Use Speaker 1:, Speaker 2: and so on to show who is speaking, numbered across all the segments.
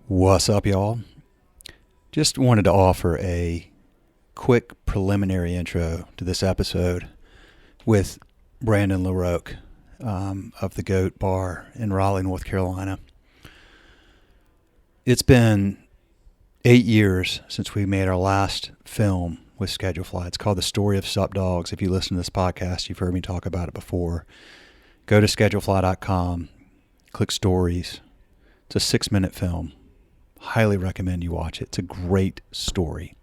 Speaker 1: What's up, y'all? Just wanted to offer a quick preliminary intro to this episode with Brandon Laroque of the Goat Bar in Raleigh, North Carolina. It's been 8 years since we made our last film with Schedulefly. It's called The Story of Sup Dogs. If you listen to this podcast, you've heard me talk about it before. Go to schedulefly.com, click stories. It's a 6-minute film. Highly recommend you watch it. It's a great story.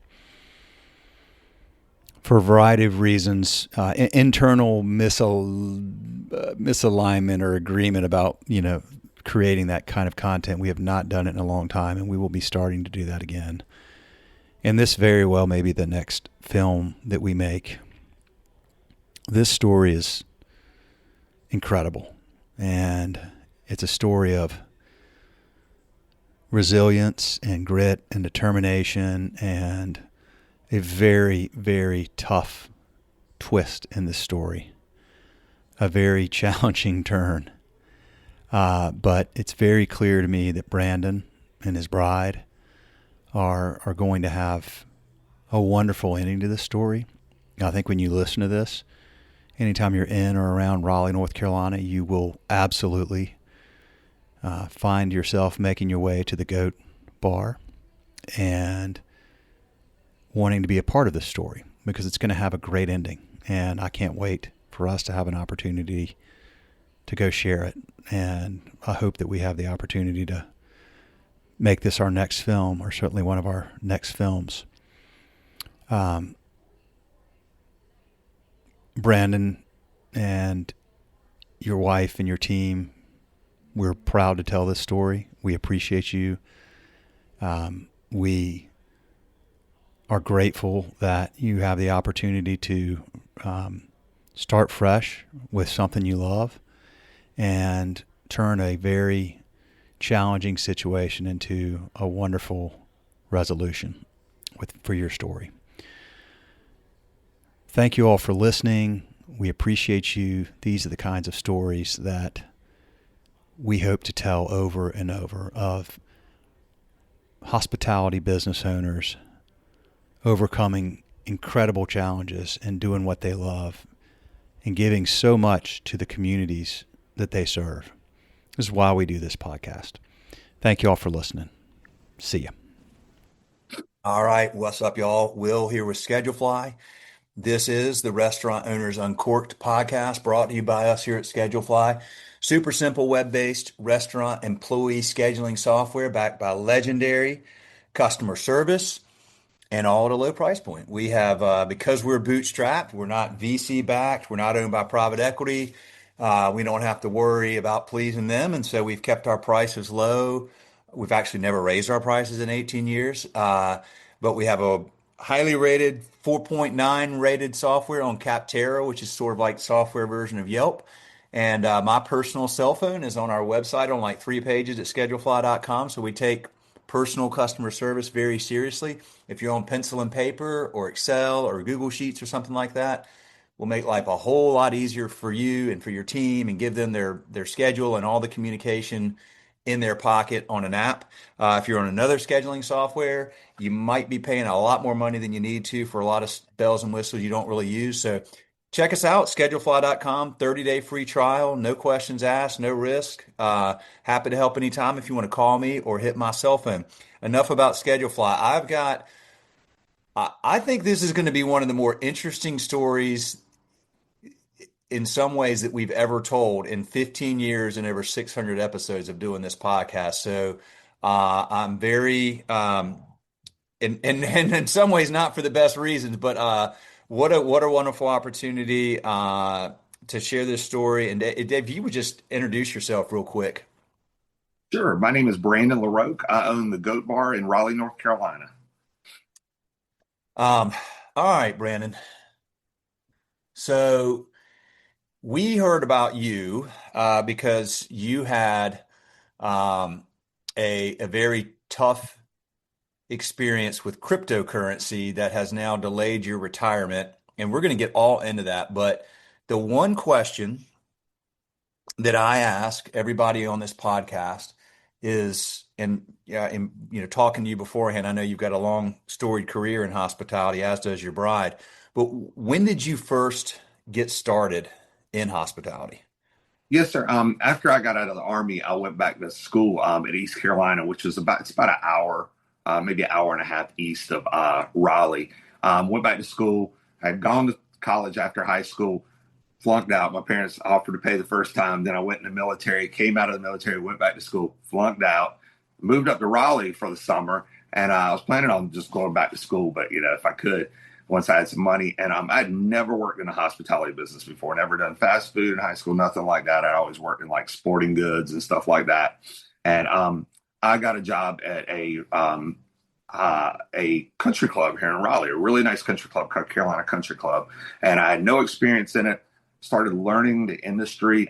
Speaker 1: For a variety of reasons, internal misalignment or agreement about, creating that kind of content. We have not done it in a long time, and we will be starting to do that again. And this very well may be the next film that we make. This story is incredible, and it's a story of resilience and grit and determination and a very, very tough twist in this story. A very challenging turn. But it's very clear to me that Brandon and his bride are going to have a wonderful ending to this story. I think when you listen to this, anytime you're in or around Raleigh, North Carolina, you will absolutely find yourself making your way to the Goat Bar and wanting to be a part of this story because it's going to have a great ending. And I can't wait for us to have an opportunity to go share it. And I hope that we have the opportunity to make this our next film, or certainly one of our next films. Brandon and your wife and your team, we're proud to tell this story. We appreciate you. We are grateful that you have the opportunity to start fresh with something you love and turn a very challenging situation into a wonderful resolution for your story. Thank you all for listening. We appreciate you. These are the kinds of stories that we hope to tell over and over of hospitality business owners overcoming incredible challenges and doing what they love and giving so much to the communities that they serve. This is why we do this podcast. Thank you all for listening. See ya. All right. What's up, y'all? Will here with Schedulefly. This is the Restaurant Owners Uncorked podcast brought to you by us here at Schedulefly. Super simple web-based restaurant employee scheduling software backed by legendary customer service and all at a low price point. We have, because we're bootstrapped, we're not VC backed, we're not owned by private equity. We don't have to worry about pleasing them. And so we've kept our prices low. We've actually never raised our prices in 18 years. But we have a highly rated 4.9 rated software on Capterra, which is sort of like software version of Yelp. And my personal cell phone is on our website on like 3 pages at schedulefly.com. So we take personal customer service very seriously. If you're on pencil and paper or Excel or Google Sheets or something like that, we'll make life a whole lot easier for you and for your team and give them their schedule and all the communication in their pocket on an app. If you're on another scheduling software, you might be paying a lot more money than you need to for a lot of bells and whistles you don't really use. So check us out, schedulefly.com, 30-day free trial, no questions asked, no risk. Happy to help anytime if you want to call me or hit my cell phone. Enough about Schedulefly. I think this is going to be one of the more interesting stories in some ways that we've ever told in 15 years and over 600 episodes of doing this podcast. So I'm very, and in some ways not for the best reasons, but what a wonderful opportunity to share this story. And Dave, you would just introduce yourself real quick.
Speaker 2: Sure. My name is Brandon Laroque. I own the Goat Bar in Raleigh, North Carolina.
Speaker 1: All right, Brandon. So we heard about you because you had a very tough experience with cryptocurrency that has now delayed your retirement. And we're going to get all into that. But the one question that I ask everybody on this podcast is,
Speaker 3: and yeah, and talking to you beforehand, I know you've got a long storied career in hospitality, as does your bride. But when did you first get started in hospitality?
Speaker 2: Yes, sir. After I got out of the Army, I went back to school at East Carolina, which is about an hour, maybe an hour and a half east of Raleigh. Went back to school. Had gone to college after high school, flunked out. My parents offered to pay the first time. Then I went in the military, came out of the military, went back to school, flunked out, moved up to Raleigh for the summer. And I was planning on just going back to school, but if I could, once I had some money. And I'd never worked in the hospitality business before, never done fast food in high school, nothing like that. I always worked in like sporting goods and stuff like that. And I got a job at a country club here in Raleigh, a really nice country club called Carolina Country Club. And I had no experience in it. Started learning the industry.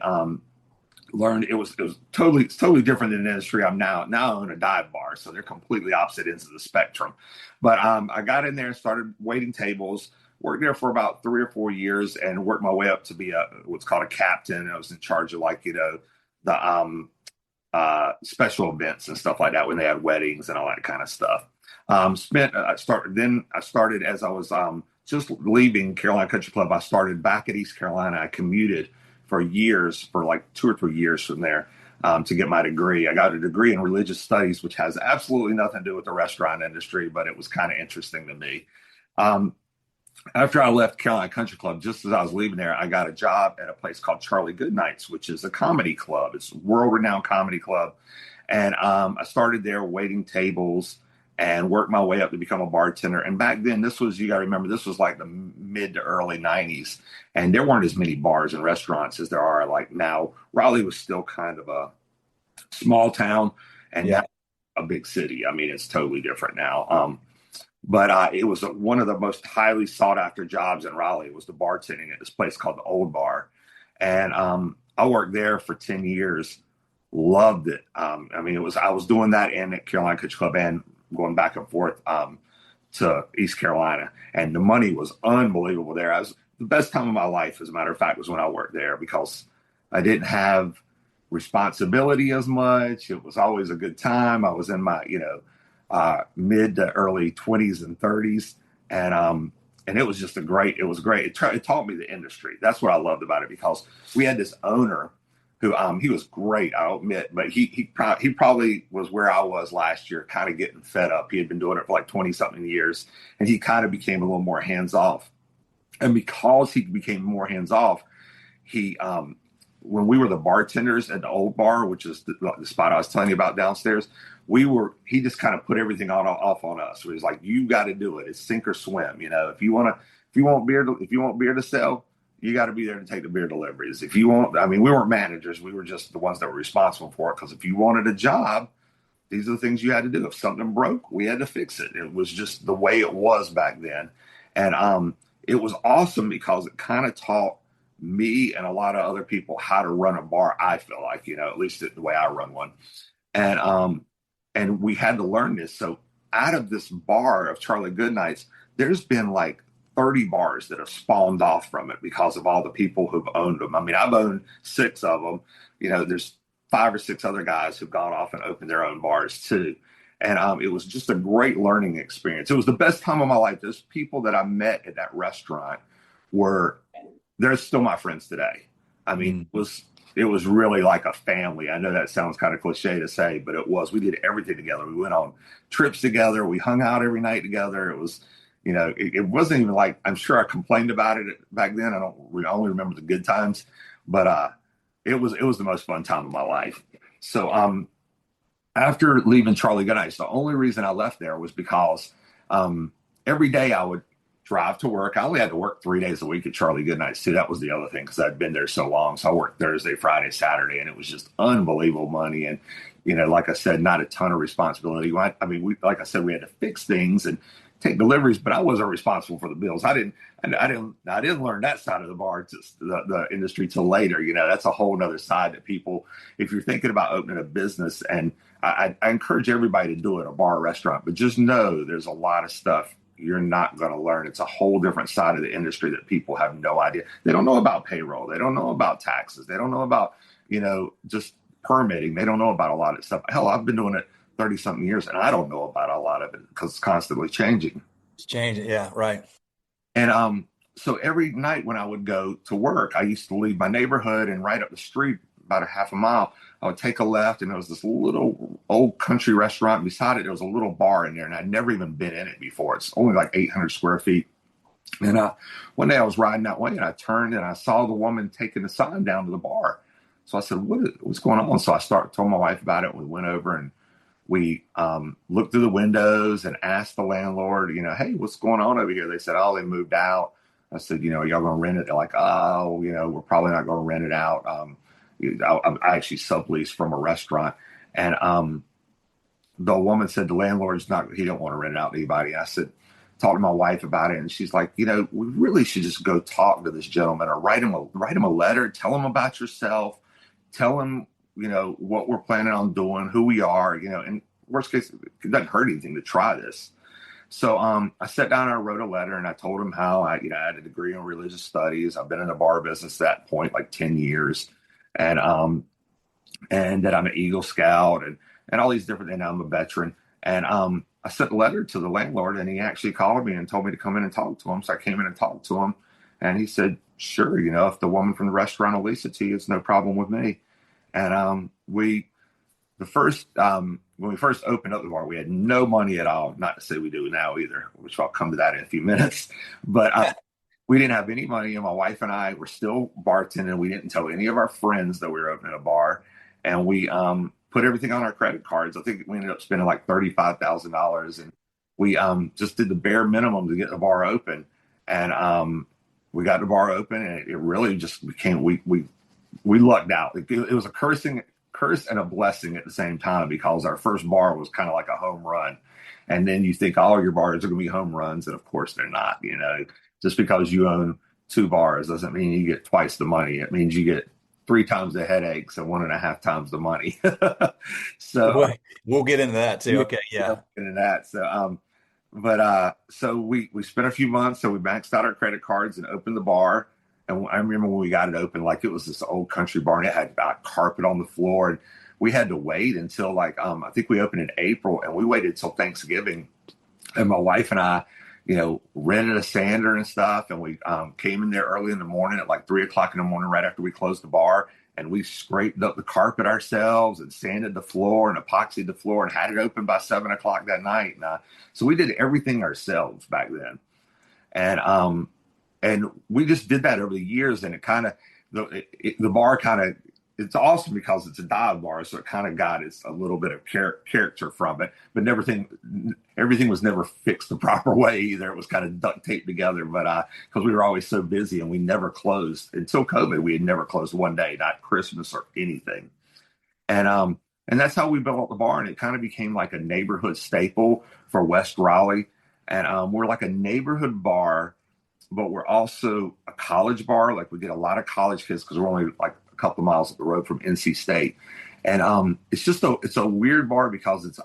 Speaker 2: Learned it's totally different than the industry I'm now. Now I own a dive bar, so they're completely opposite ends of the spectrum. But I got in there, started waiting tables, worked there for about 3 or 4 years, and worked my way up to be what's called a captain. I was in charge of the special events and stuff like that when they had weddings and all that kind of stuff. I started as I was just leaving Carolina Country Club. I started back at East Carolina. I commuted for years, for like 2 or 3 years from there, to get my degree. I got a degree in religious studies, which has absolutely nothing to do with the restaurant industry, but it was kind of interesting to me. Um, After I left Carolina Country Club, just as I was leaving there, I got a job at a place called Charlie Goodnight's, which is a comedy club. It's a world-renowned comedy club. And I started there waiting tables and worked my way up to become a bartender. And back then, you got to remember, this was like the mid to early 90s. And there weren't as many bars and restaurants as there are like now. Raleigh was still kind of a small town and
Speaker 3: Yeah.
Speaker 2: now a big city. I mean, it's totally different now. But it was one of the most highly sought after jobs in Raleigh. It was the bartending at this place called the Old Bar. And I worked there for 10 years, loved it. I mean, I was doing that in at Carolina Country Club and going back and forth to East Carolina. And the money was unbelievable there. The best time of my life, as a matter of fact, was when I worked there because I didn't have responsibility as much. It was always a good time. I was in my, mid to early 20s and 30s. And it was just it was great. It taught me the industry. That's what I loved about it because we had this owner who, he was great, I'll admit, but he probably was where I was last year, kind of getting fed up. He had been doing it for like 20 something years and he kind of became a little more hands off. And because he became more hands off, he, when we were the bartenders at the Old Bar, which is the spot I was telling you about downstairs, he just kind of put everything off on us. He was like, you got to do it. It's sink or swim. If you want beer to sell, you got to be there to take the beer deliveries. We weren't managers. We were just the ones that were responsible for it. Because if you wanted a job, these are the things you had to do. If something broke, we had to fix it. It was just the way it was back then. And it was awesome because it kind of taught me and a lot of other people how to run a bar. I feel like, at least the way I run one. And we had to learn this. So out of this bar of Charlie Goodnight's, there's been like 30 bars that have spawned off from it because of all the people who've owned them. I mean, I've owned 6 of them. There's 5 or 6 other guys who've gone off and opened their own bars too. And it was just a great learning experience. It was the best time of my life. Those people that I met at that restaurant they're still my friends today. I mean, it was really like a family. I know that sounds kind of cliche to say, but it was. We did everything together. We went on trips together. We hung out every night together. It was, it wasn't even like, I'm sure I complained about it back then. We only remember the good times, but it was the most fun time of my life. So after leaving Charlie Goodnight, the only reason I left there was because every day I would drive to work. I only had to work 3 days a week at Charlie Goodnight's too. That was the other thing because I'd been there so long. So I worked Thursday, Friday, Saturday, and it was just unbelievable money. And like I said, not a ton of responsibility. Like I said, we had to fix things and take deliveries, but I wasn't responsible for the bills. I didn't learn that side of the bar, the industry till later. That's a whole nother side that people, if you're thinking about opening a business, and I encourage everybody to do it, a bar or restaurant, but just know there's a lot of stuff you're not going to learn. It's a whole different side of the industry that people have no idea. They don't know about payroll. They don't know about taxes. They don't know about, just permitting. They don't know about a lot of stuff. Hell, I've been doing it 30 something years, and I don't know about a lot of it because it's constantly changing.
Speaker 3: It's changing. Yeah, right.
Speaker 2: And so every night when I would go to work, I used to leave my neighborhood and right up the street, about a half a mile, I would take a left, and there was this little old country restaurant. Beside it, there was a little bar in there, and I'd never even been in it before. It's only like 800 square feet. And one day I was riding that way, and I turned and I saw the woman taking the sign down to the bar. So I said, what's going on? So I told my wife about it. We went over and we looked through the windows and asked the landlord, hey, what's going on over here? They said, oh, they moved out. I said, are y'all going to rent it? They're like, oh, we're probably not going to rent it out. I actually subleased from a restaurant. And the woman said the landlord's he don't want to rent it out to anybody. I said, talk to my wife about it. And she's like, we really should just go talk to this gentleman or write him a letter, tell him about yourself, tell him, what we're planning on doing, who we are, and worst case, it doesn't hurt anything to try this. So I sat down and I wrote a letter, and I told him how I had a degree in religious studies. I've been in the bar business at that point, like 10 years. And that I'm an Eagle Scout and all these different things. I'm a veteran. And I sent a letter to the landlord, and he actually called me and told me to come in and talk to him. So I came in and talked to him, and he said, sure, if the woman from the restaurant will lease it to you, it's no problem with me. And when we first opened up the bar, we had no money at all. Not to say we do now either, which I'll come to that in a few minutes. But we didn't have any money, and my wife and I were still bartending. We didn't tell any of our friends that we were opening a bar, and we put everything on our credit cards. I think we ended up spending like $35,000, and we just did the bare minimum to get the bar open. And we got the bar open, and it really just became we lucked out. It was a curse and a blessing at the same time, because our first bar was kind of like a home run. And then you think all your bars are going to be home runs, and of course they're not. Just because you own 2 bars doesn't mean you get twice the money. It means you get 3 times the headaches and 1.5 times the money. So
Speaker 3: we'll get into that too. Okay. Yeah.
Speaker 2: Into that. So, so we spent a few months. So we maxed out our credit cards and opened the bar. And I remember when we got it open, like it was this old country bar, and it had carpet on the floor. And we had to wait until I think we opened in April, and we waited till Thanksgiving. And my wife and I, rented a sander and stuff. And we came in there early in the morning at like 3:00 in the morning, right after we closed the bar. And we scraped up the carpet ourselves and sanded the floor and epoxied the floor and had it open by 7:00 that night. And so we did everything ourselves back then. And we just did that over the years. And it kind of, the bar kind of, it's awesome because it's a dive bar. So it kind of got a little bit of character from it, but everything was never fixed the proper way either. It was kind of duct taped together, but because we were always so busy, and we never closed until COVID. We had never closed one day, not Christmas or anything. And that's how we built the bar. And it kind of became like a neighborhood staple for West Raleigh. And we're like a neighborhood bar, but we're also a college bar. Like we get a lot of college kids because we're only like a couple of miles up the road from NC State. And it's a weird bar because it's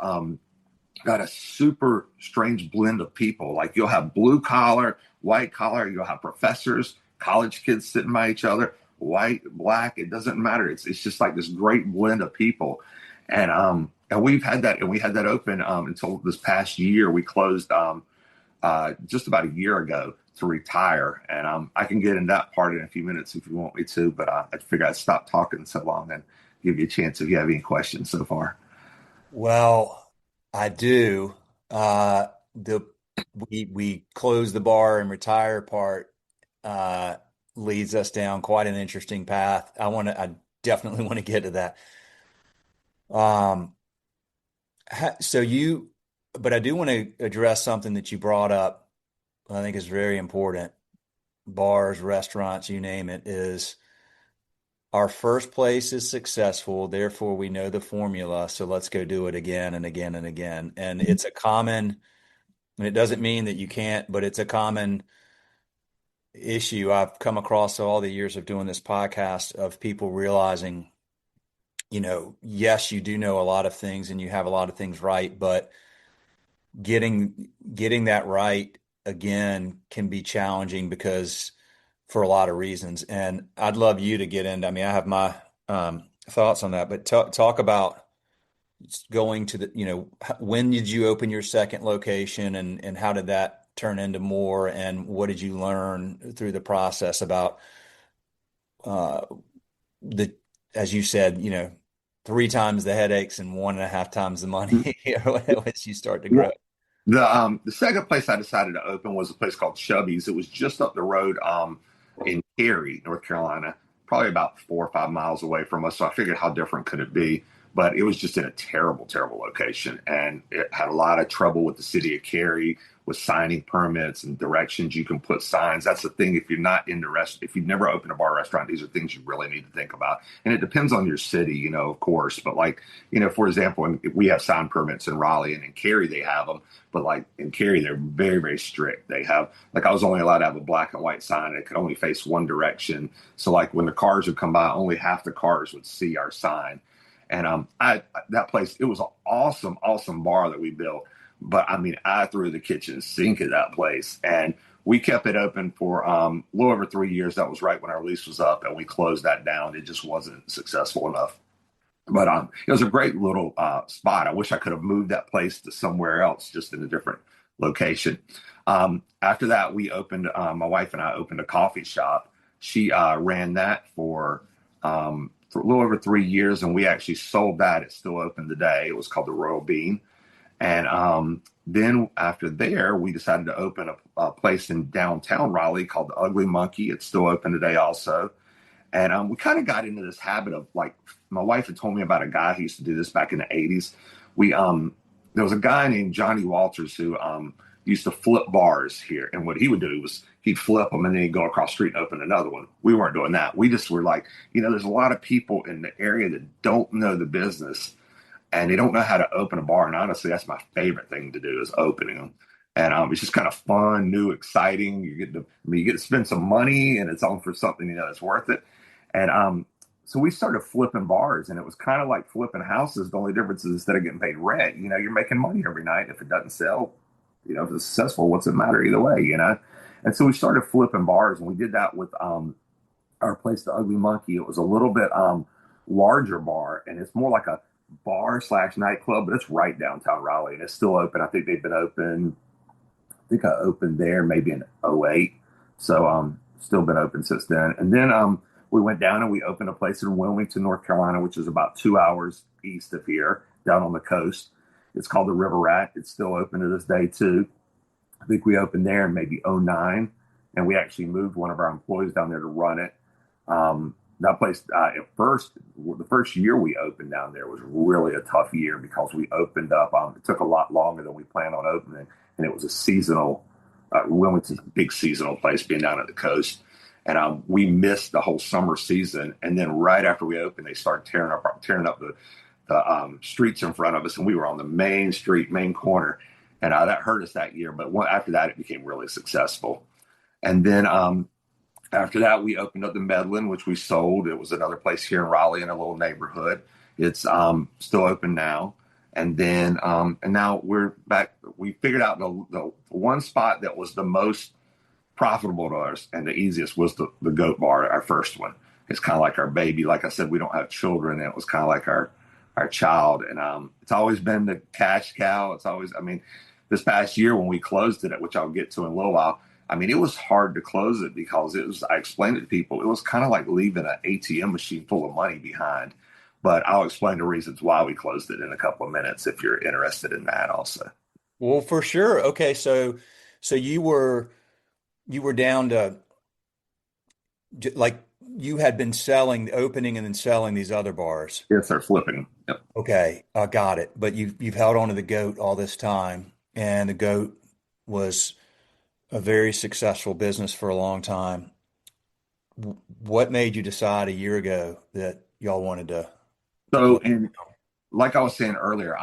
Speaker 2: got a super strange blend of people. Like you'll have blue collar, white collar, you'll have professors, college kids sitting by each other, white, black, it doesn't matter. It's just like this great blend of people. And we've had that, and we had that open until this past year. We closed just about a year ago to retire. And I can get in that part in a few minutes if you want me to, but I figured I'd stop talking so long and give you a chance if you have any questions so far.
Speaker 3: Well, I do. We close the bar and retire part leads us down quite an interesting path. I definitely want to get to that. But I do want to address something that you brought up. I think is very important. Bars, restaurants, you name it, is our first place is successful. Therefore, we know the formula. So let's go do it again and again and again. And it's a common, and it doesn't mean that you can't, but it's a common issue I've come across all the years of doing this podcast, of people realizing, yes, you do know a lot of things and you have a lot of things right, but getting that right again can be challenging because for a lot of reasons. And I'd love you to get into, I have my thoughts on that, but talk about going to when did you open your second location, and how did that turn into more, and what did you learn through the process about uh, the, as you said, three times the headaches and one and a half times the money once you start to grow?
Speaker 2: Well, the second place I decided to open was a place called Chubby's. It was just up the road in Cary, North Carolina, probably about 4 or 5 miles away from us. So I figured how different could it be? But it was just in a terrible, terrible location, and it had a lot of trouble with the city of Cary with signing permits and directions. You can put signs. That's the thing. If you're not in the if you've never opened a bar or restaurant, these are things you really need to think about. And it depends on your city, of course. But like, for example, we have sign permits in Raleigh, and in Cary they have them. But like in Cary, they're very, very strict. They have, like, I was only allowed to have a black and white sign. It could only face one direction. So like when the cars would come by, only half the cars would see our sign. And that place, it was an awesome, awesome bar that we built. But I mean, I threw the kitchen sink at that place, and we kept it open for a little over 3 years. That was right when our lease was up, and we closed that down. It just wasn't successful enough. But it was a great little spot. I wish I could have moved that place to somewhere else, just in a different location. After that, we opened, my wife and I opened a coffee shop. She ran that for a little over 3 years, and we actually sold that. It's still open today. It was called the Royal Bean. And then after there, we decided to open a place in downtown Raleigh called the Ugly Monkey. It's still open today also. And we kind of got into this habit of, like, my wife had told me about a guy who used to do this back in the 80s. There was a guy named Johnny Walters who used to flip bars here. And what he would do was he'd flip them and then he'd go across the street and open another one. We weren't doing that. We just were like, there's a lot of people in the area that don't know the business, and they don't know how to open a bar. And honestly, that's my favorite thing to do, is opening them. And it's just kind of fun, new, exciting. You get to spend some money, and it's on for something that's worth it. And so we started flipping bars, and it was kind of like flipping houses. The only difference is, instead of getting paid rent, you're making money every night. If it doesn't sell, if it's successful, what's it matter either way, And so we started flipping bars, and we did that with our place, the Ugly Monkey. It was a little bit larger bar, and it's more like a bar/nightclub, but it's right downtown Raleigh, and it's still open. I think they've been open. I think I opened there maybe in '08. So still been open since then. And then we went down and we opened a place in Wilmington, North Carolina, which is about 2 hours east of here, down on the coast. It's called the River Rat. It's still open to this day too. I think we opened there in maybe '09, and we actually moved one of our employees down there to run it. That place, the first year we opened down there was really a tough year, because we opened up. It took a lot longer than we planned on opening, and it was a seasonal, Wilmington's a big seasonal place, being down at the coast. And we missed the whole summer season. And then right after we opened, they started tearing up the streets in front of us, and we were on the main street, main corner, and that hurt us that year. But after that, it became really successful. And then after that, we opened up the Medlin, which we sold. It was another place here in Raleigh in a little neighborhood. It's still open now. And then and now we're back. We figured out the one spot that was the most profitable to us and the easiest was the Goat Bar, our first one. It's kind of like our baby. Like I said, we don't have children, and it was kind of like our child. And it's always been the cash cow. It's always, this past year when we closed it, which I'll get to in a little while, it was hard to close it, because I explained it to people, it was kind of like leaving an ATM machine full of money behind. But I'll explain the reasons why we closed it in a couple of minutes, if you're interested in that also.
Speaker 3: Well, for sure. Okay, so you were down to, like, you had been opening and then selling these other bars.
Speaker 2: Yes, sir, flipping. Yep.
Speaker 3: Okay, I got it. But you've held on to the Goat all this time, and the Goat was a very successful business for a long time. What made you decide a year ago that y'all wanted to?
Speaker 2: So, and like I was saying earlier,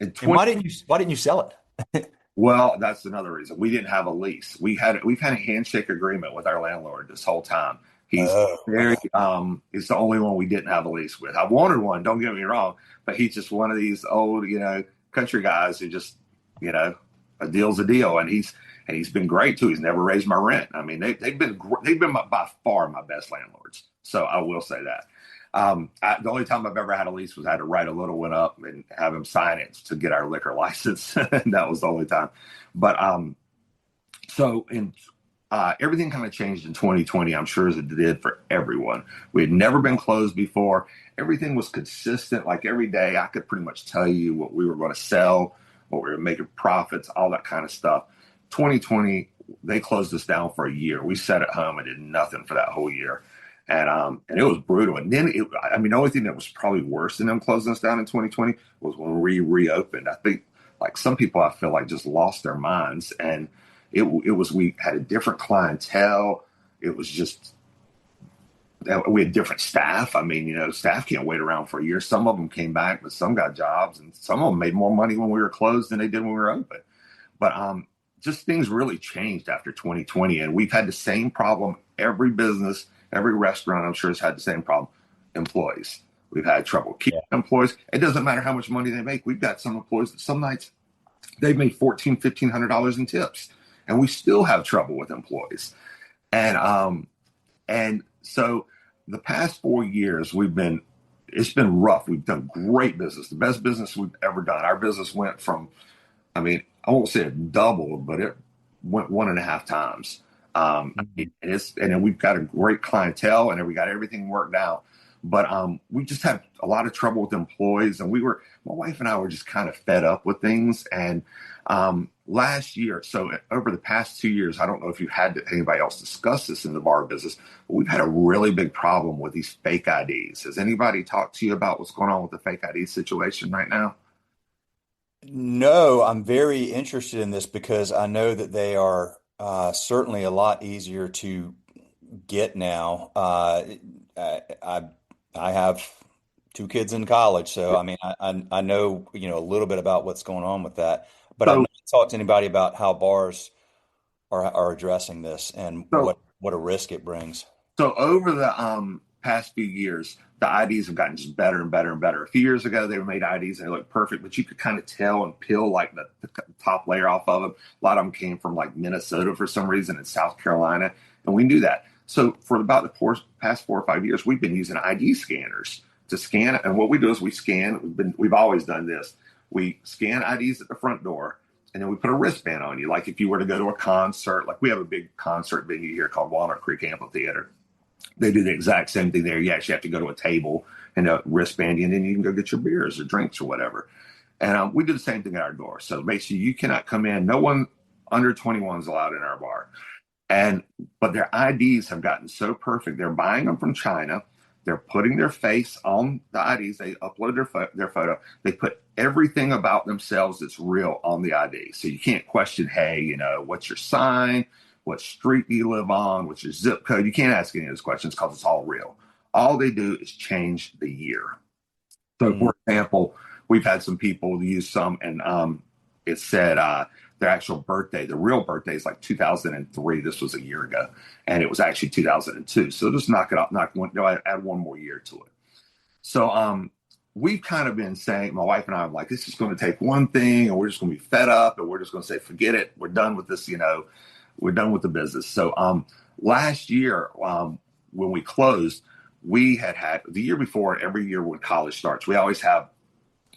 Speaker 2: in 20,
Speaker 3: and why didn't you sell it?
Speaker 2: Well, that's another reason. We didn't have a lease. We've had a handshake agreement with our landlord this whole time. He's he's the only one we didn't have a lease with. I wanted one, don't get me wrong, but he's just one of these old, country guys who just, a deal's a deal. And he's been great too. He's never raised my rent. They've been by far my best landlords. So I will say that. The only time I've ever had a lease was I had to write a little one up and have him sign it to get our liquor license. And that was the only time. But so in everything kind of changed in 2020, I'm sure as it did for everyone. We had never been closed before. Everything was consistent. Like every day, I could pretty much tell you what we were going to sell, what we were making profits, all that kind of stuff. 2020, they closed us down for a year. We sat at home and did nothing for that whole year. And it was brutal. And then, the only thing that was probably worse than them closing us down in 2020 was when we reopened. I think like some people I feel like just lost their minds. And we had a different clientele. It was just, we had different staff. I mean, staff can't wait around for a year. Some of them came back, but some got jobs, and some of them made more money when we were closed than they did when we were open. But just things really changed after 2020, and we've had the same problem. Every business, every restaurant, I'm sure, has had the same problem. Employees. We've had trouble keeping employees. It doesn't matter how much money they make. We've got some employees that some nights they've made $1,400-$1,500 in tips, and we still have trouble with employees. And so the past 4 years, it's been rough. We've done great business, the best business we've ever done. Our business went from, I won't say it doubled, but it went 1.5 times. And then we've got a great clientele, and then we got everything worked out. But we just had a lot of trouble with employees, and my wife and I were just kind of fed up with things. And last year, so over the past 2 years, I don't know if you've had anybody else discuss this in the bar business, but we've had a really big problem with these fake IDs. Has anybody talked to you about what's going on with the fake ID situation right now?
Speaker 3: No, I'm very interested in this because I know that they are certainly a lot easier to get now. I have 2 kids in college, so I know a little bit about what's going on with that, but I've
Speaker 2: So,
Speaker 3: not talked to anybody about how bars are addressing this and
Speaker 2: so
Speaker 3: what a risk it brings.
Speaker 2: So over the past few years, the IDs have gotten just better and better and better. A few years ago, they made IDs and they looked perfect, but you could kind of tell and peel like the top layer off of them. A lot of them came from like Minnesota for some reason and South Carolina, and we knew that. So for about the past 4 or 5 years, we've been using ID scanners to scan it. And what we do is we scan. We've always done this. We scan IDs at the front door, and then we put a wristband on you. Like if you were to go to a concert, like we have a big concert venue here called Walnut Creek Amphitheater. They do the exact same thing there. You actually have to go to a table and a wristband, and then you can go get your beers or drinks or whatever. And we do the same thing at our door. So basically, you cannot come in. No one under 21 is allowed in our bar. But their IDs have gotten so perfect. They're buying them from China. They're putting their face on the IDs. They upload their photo. They put everything about themselves that's real on the ID. So you can't question, hey, what's your sign? What street do you live on? What's your zip code? You can't ask any of those questions because it's all real. All they do is change the year. So, for example, we've had some people use some, and it said their actual birthday, the real birthday is like 2003. This was a year ago, and it was actually 2002. So just knock it off, add one more year to it. So we've kind of been saying, my wife and I are like, this is going to take one thing, and we're just going to be fed up, and we're just going to say, forget it. We're done with this, we're done with the business. So last year, when we closed, we had the year before, every year when college starts, we always have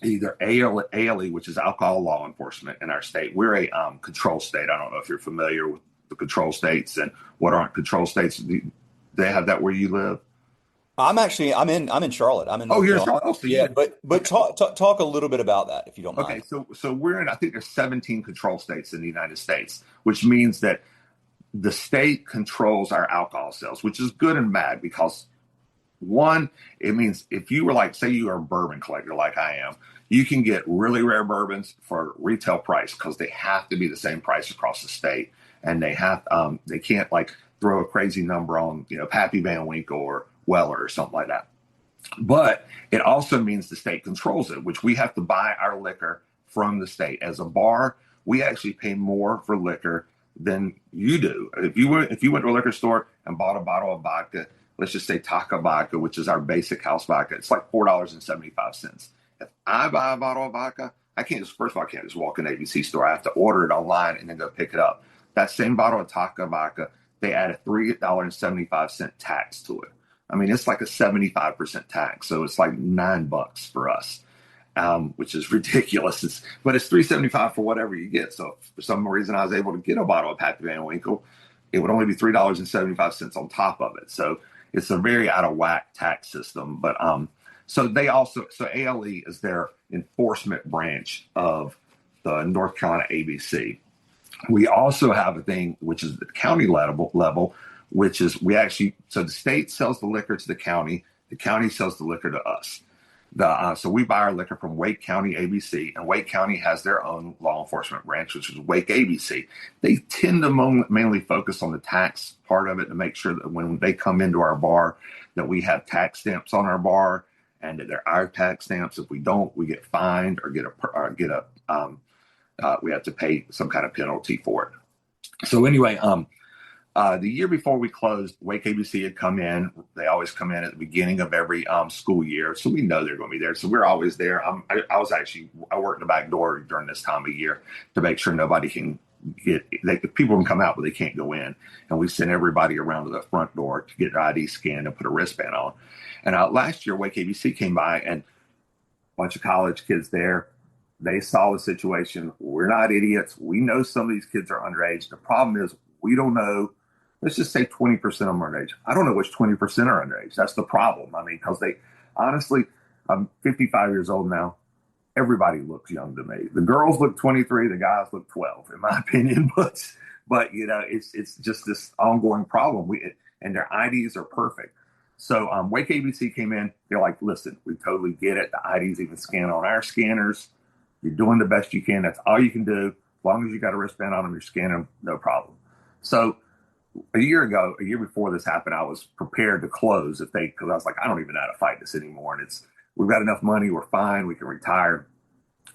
Speaker 2: either ALE, which is alcohol law enforcement in our state. We're a control state. I don't know if you're familiar with the control states and what aren't control states. Do they have that where you live?
Speaker 3: I'm in Charlotte. I'm in
Speaker 2: Oh,
Speaker 3: North
Speaker 2: you're in
Speaker 3: Carolina.
Speaker 2: Charlotte. Oh, so
Speaker 3: Yeah, but
Speaker 2: okay.
Speaker 3: talk a little bit about that if you don't
Speaker 2: Okay,
Speaker 3: mind.
Speaker 2: so we're in, I think there's 17 control states in the United States, which means that the state controls our alcohol sales, which is good and bad because one, it means if you were like, say you are a bourbon collector like I am, you can get really rare bourbons for retail price because they have to be the same price across the state. And they can't like throw a crazy number on, Pappy Van Winkle or Weller or something like that. But it also means the state controls it, which we have to buy our liquor from the state. As a bar, we actually pay more for liquor than you do. If you went to a liquor store and bought a bottle of vodka, let's just say Taka vodka, which is our basic house vodka, it's like $4.75. If I buy a bottle of vodka, I can't just walk in an ABC store. I have to order it online and then go pick it up. That same bottle of Taka vodka, they add a $3.75 tax to it. I mean, it's like a 75% tax. So it's like $9 for us, which is ridiculous. But it's $3.75 for whatever you get. So if for some reason I was able to get a bottle of Pappy Van Winkle, it would only be $3.75 on top of it. So it's a very out of whack tax system. But so ALE is their enforcement branch of the North Carolina ABC. We also have a thing which is the county level, which is so the state sells the liquor to the county sells the liquor to us. So we buy our liquor from Wake County ABC, and Wake County has their own law enforcement branch, which is Wake ABC. They tend to mainly focus on the tax part of it to make sure that when they come into our bar, that we have tax stamps on our bar, and that they're our tax stamps. If we don't, we get fined or we have to pay some kind of penalty for it. So anyway, the year before we closed, Wake ABC had come in. They always come in at the beginning of every school year, so we know they're going to be there. So we're always there. I work in the back door during this time of year to make sure nobody can people can come out, but they can't go in. And we send everybody around to the front door to get their ID scanned and put a wristband on. And last year, Wake ABC came by, and a bunch of college kids there. They saw the situation. We're not idiots. We know some of these kids are underage. The problem is we don't know. Let's just say 20% of them are underage. I don't know which 20% are underage. That's the problem. I mean, because honestly, I'm 55 years old now. Everybody looks young to me. The girls look 23, the guys look 12, in my opinion. But it's just this ongoing problem. And their IDs are perfect. So Wake ABC came in. They're like, listen, we totally get it. The IDs even scan on our scanners. You're doing the best you can. That's all you can do. As long as you got a wristband on them, you're scanning them, no problem. So a year before this happened, I was prepared to close because I was like, I don't even know how to fight this anymore. And we've got enough money. We're fine. We can retire.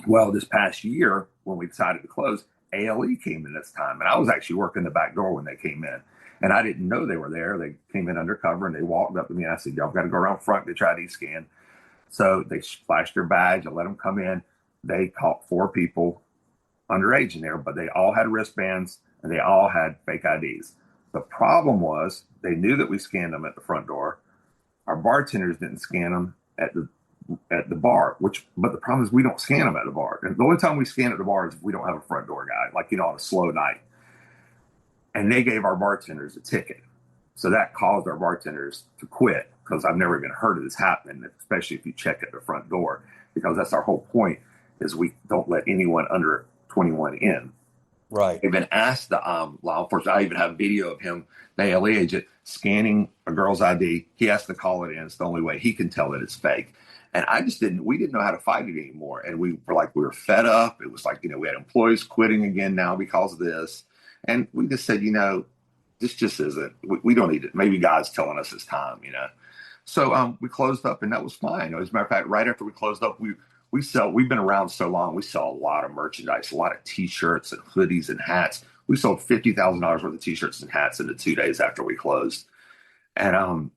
Speaker 2: Well, this past year, when we decided to close, ALE came in this time. And I was actually working the back door when they came in. And I didn't know they were there. They came in undercover, and they walked up to me. And I said, y'all got to go around front to try to scan. So they flashed their badge. I let them come in. They caught 4 people underage in there, but they all had wristbands and they all had fake IDs. The problem was they knew that we scanned them at the front door. Our bartenders didn't scan them at the bar, but the problem is we don't scan them at the bar. And the only time we scan at the bar is if we don't have a front door guy, like, on a slow night. And they gave our bartenders a ticket. So that caused our bartenders to quit, because I've never even heard of this happening, especially if you check at the front door, because that's our whole point, is we don't let anyone under 21 in.
Speaker 3: Right.
Speaker 2: They've been asked the law enforcement. I even have video of him, the ALE agent, scanning a girl's ID. He has to call it in. It's the only way he can tell that it's fake. And we didn't know how to fight it anymore. And we were fed up. It was like, we had employees quitting again now because of this. And we just said, this just isn't, we don't need it. Maybe God's telling us it's time, So we closed up, and that was fine. As a matter of fact, right after we closed up, we've been around so long, we sell a lot of merchandise, a lot of T-shirts and hoodies and hats. We sold $50,000 worth of T-shirts and hats in the 2 days after we closed. And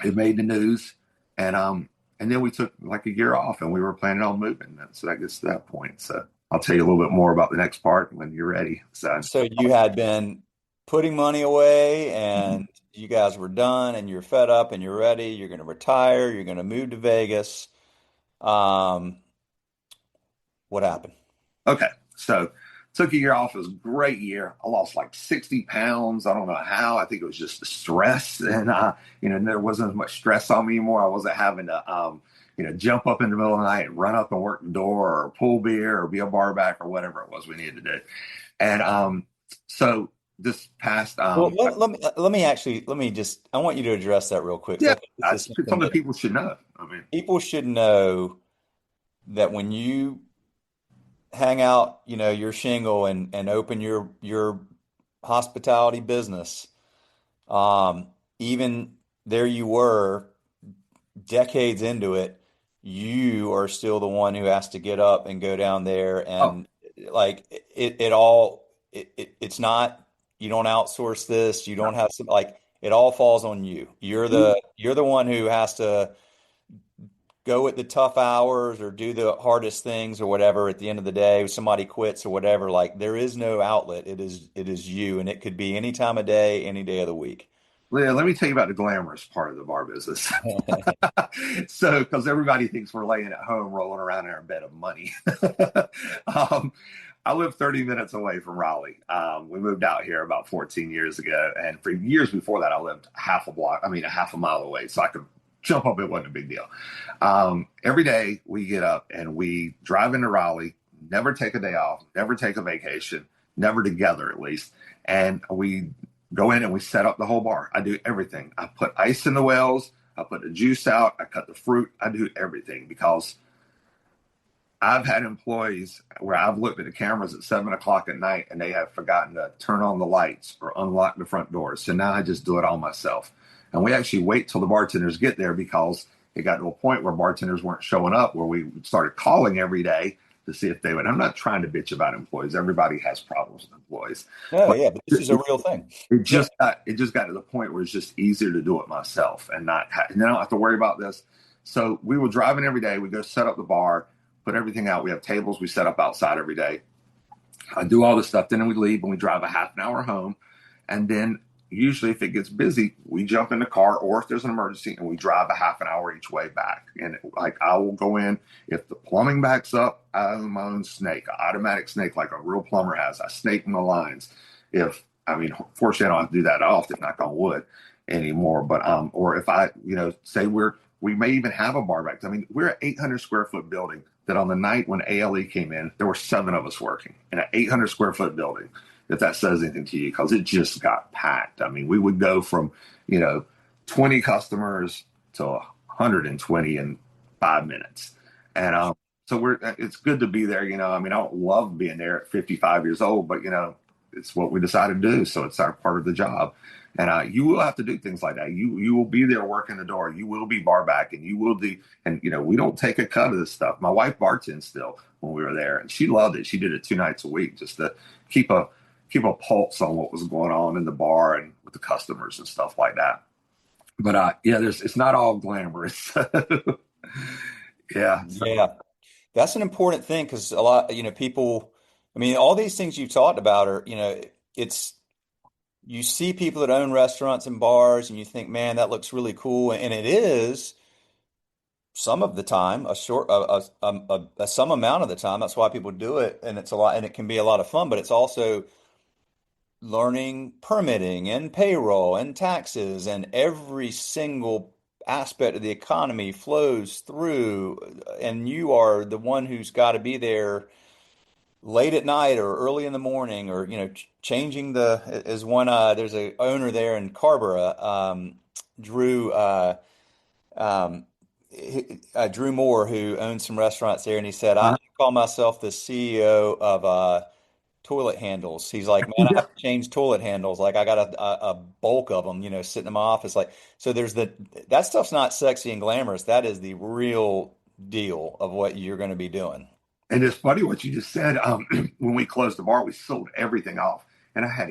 Speaker 2: it made the news. And then we took like a year off, and we were planning on moving. So that gets to that point. So I'll tell you a little bit more about the next part when you're ready. So
Speaker 3: you had been putting money away, and you guys were done, and you're fed up, and you're ready. You're going to retire. You're going to move to Vegas. What happened?
Speaker 2: Okay. So took a year off. It was a great year. I lost like 60 pounds. I don't know how. I think it was just the stress. And, there wasn't as much stress on me anymore. I wasn't having to, jump up in the middle of the night and run up and work the door or pull beer or be a bar back or whatever it was we needed to do. And so this past
Speaker 3: well, let me just, I want you to address that real quick.
Speaker 2: Yeah, that's something people should know.
Speaker 3: People should know that when you hang out, your shingle and open your hospitality business, even there you were decades into it, you are still the one who has to get up and go down there, and it's not, you don't outsource this, you don't have some, it all falls on you. You're the one who has to go at the tough hours or do the hardest things or whatever. At the end of the day, if somebody quits or whatever, there is no outlet. It is you, and it could be any time of day, any day of the week.
Speaker 2: Yeah, let me tell you about the glamorous part of the bar business. So, because everybody thinks we're laying at home rolling around in our bed of money. um, I live 30 minutes away from Raleigh. We moved out here about 14 years ago. And for years before that, I lived a half a mile away. So I could jump up. It wasn't a big deal. Every day we get up and we drive into Raleigh, never take a day off, never take a vacation, never together at least. And we go in and we set up the whole bar. I do everything. I put ice in the wells. I put the juice out. I cut the fruit. I do everything because I've had employees where I've looked at the cameras at 7 o'clock at night and they have forgotten to turn on the lights or unlock the front doors. So now I just do it all myself. And we actually wait till the bartenders get there because it got to a point where bartenders weren't showing up, where we started calling every day to see if they would. I'm not trying to bitch about employees. Everybody has problems with employees.
Speaker 3: No,
Speaker 2: But
Speaker 3: yeah, but this is a real thing. Yeah.
Speaker 2: it just got to the point where it's just easier to do it myself and I don't have to worry about this. So we were driving every day. We go set up the bar, put everything out. We have tables we set up outside every day. I do all this stuff. Then we leave and we drive a half an hour home. And then usually if it gets busy, we jump in the car, or if there's an emergency, and we drive a half an hour each way back. And like I will go in, if the plumbing backs up, I own my own snake, an automatic snake like a real plumber has. I snake my lines. Fortunately I don't have to do that often, knock on wood anymore. But or if I, say we may even have a bar back. I mean, we're an 800 square foot building that on the night when ALE came in, there were 7 of us working in an 800 square foot building, if that says anything to you, because it just got packed. I mean, we would go from, 20 customers to 120 in 5 minutes. And it's good to be there. I mean, I don't love being there at 55 years old, but, it's what we decided to do. So it's our part of the job. And you will have to do things like that. You will be there working the door. You will be bar back, and you will do. And we don't take a cut of this stuff. My wife bartended still when we were there, and she loved it. She did it 2 nights a week just to keep a pulse on what was going on in the bar and with the customers and stuff like that. But it's not all glamorous. Yeah.
Speaker 3: Yeah. That's an important thing because a lot, people, I mean, all these things you talked about are, it's, you see people that own restaurants and bars and you think, man, that looks really cool. And it is some of the time, some amount of the time. That's why people do it. And it's a lot, and it can be a lot of fun, but it's also learning permitting and payroll and taxes, and every single aspect of the economy flows through, and you are the one who's got to be there late at night or early in the morning, or changing as one there's a owner there in Carborough, Drew um, Drew Moore, who owns some restaurants there, and he said, I call myself the CEO of toilet handles. He's like, man, I have to change toilet handles. Like I got a bulk of them, sitting in my office. Like, so that stuff's not sexy and glamorous. That is the real deal of what you're going to be doing.
Speaker 2: And it's funny what you just said. When we closed the bar, we sold everything off. And I had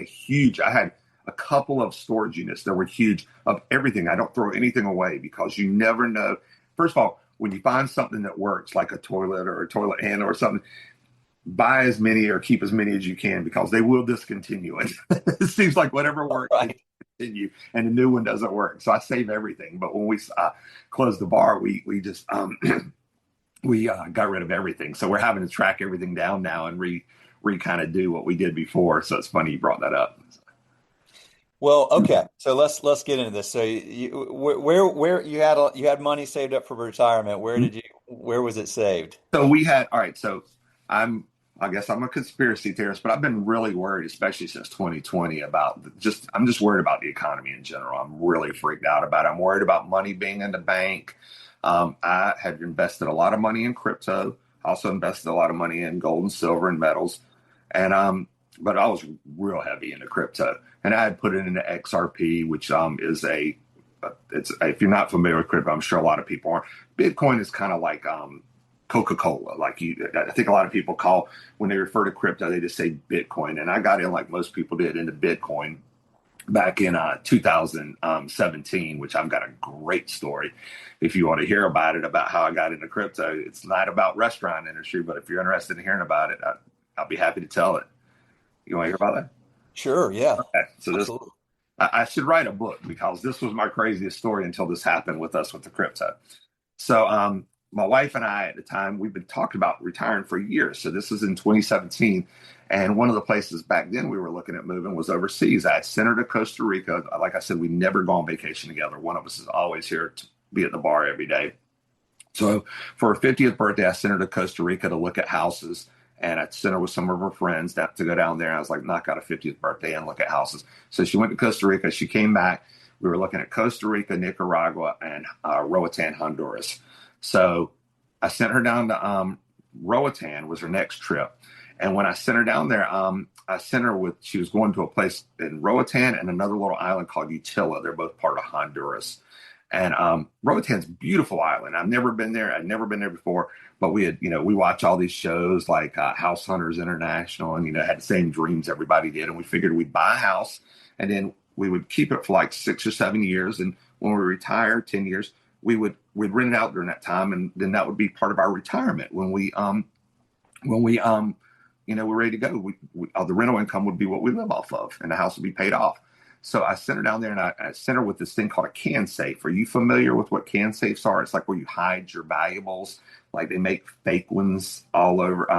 Speaker 2: a couple of storage units that were huge of everything. I don't throw anything away because you never know. First of all, when you find something that works, like a toilet or a toilet handle or something, buy as many or keep as many as you can because they will discontinue it. It seems like whatever works, right, continue, and the new one doesn't work. So I save everything. But when we closed the bar, we just we got rid of everything. So we're having to track everything down now and re kind of do what we did before. So it's funny you brought that up.
Speaker 3: Well, okay. So let's get into this. So where you had money saved up for retirement. Where was it saved?
Speaker 2: So all right. So I guess I'm a conspiracy theorist, but I've been really worried, especially since 2020, I'm just worried about the economy in general. I'm really freaked out about it. I'm worried about money being in the bank. I had invested a lot of money in crypto. I also invested a lot of money in gold and silver and metals. But I was real heavy into crypto, and I had put it into XRP, which if you're not familiar with crypto, I'm sure a lot of people aren't. Bitcoin is kind of like Coca-Cola. I think a lot of people when they refer to crypto, they just say Bitcoin. And I got in, like most people did, into Bitcoin back in 2017, which I've got a great story if you want to hear about it, about how I got into crypto. It's not about restaurant industry, but if you're interested in hearing about it, I'll be happy to tell it. You want to hear about that?
Speaker 3: Sure. Yeah.
Speaker 2: Okay. So
Speaker 3: absolutely.
Speaker 2: I should write a book because this was my craziest story until this happened with us with the crypto. So my wife and I at the time, we've been talking about retiring for years. So this is in 2017. And one of the places back then we were looking at moving was overseas. I had sent her to Costa Rica. Like I said, we never go on vacation together. One of us is always here to be at the bar every day. So for her 50th birthday, I sent her to Costa Rica to look at houses. And I sent her with some of her friends to go down there. I was like, knock out a 50th birthday and look at houses. So she went to Costa Rica. She came back. We were looking at Costa Rica, Nicaragua, and Roatan, Honduras. So I sent her down to Roatan was her next trip. And when I sent her down there, I sent her she was going to a place in Roatan and another little island called Utila. They're both part of Honduras. And Roatan's a beautiful island. I've never been there. I'd never been there before. But we had, we watch all these shows like House Hunters International and, had the same dreams everybody did. And we figured we'd buy a house and then we would keep it for like 6 or 7 years. And when we retire, 10 years, we'd rent it out during that time. And then that would be part of our retirement. When we're ready to go, the rental income would be what we live off of and the house would be paid off. So I sent her down there and I sent her with this thing called a can safe. Are you familiar with what can safes are? It's like where you hide your valuables. Like they make fake ones all over.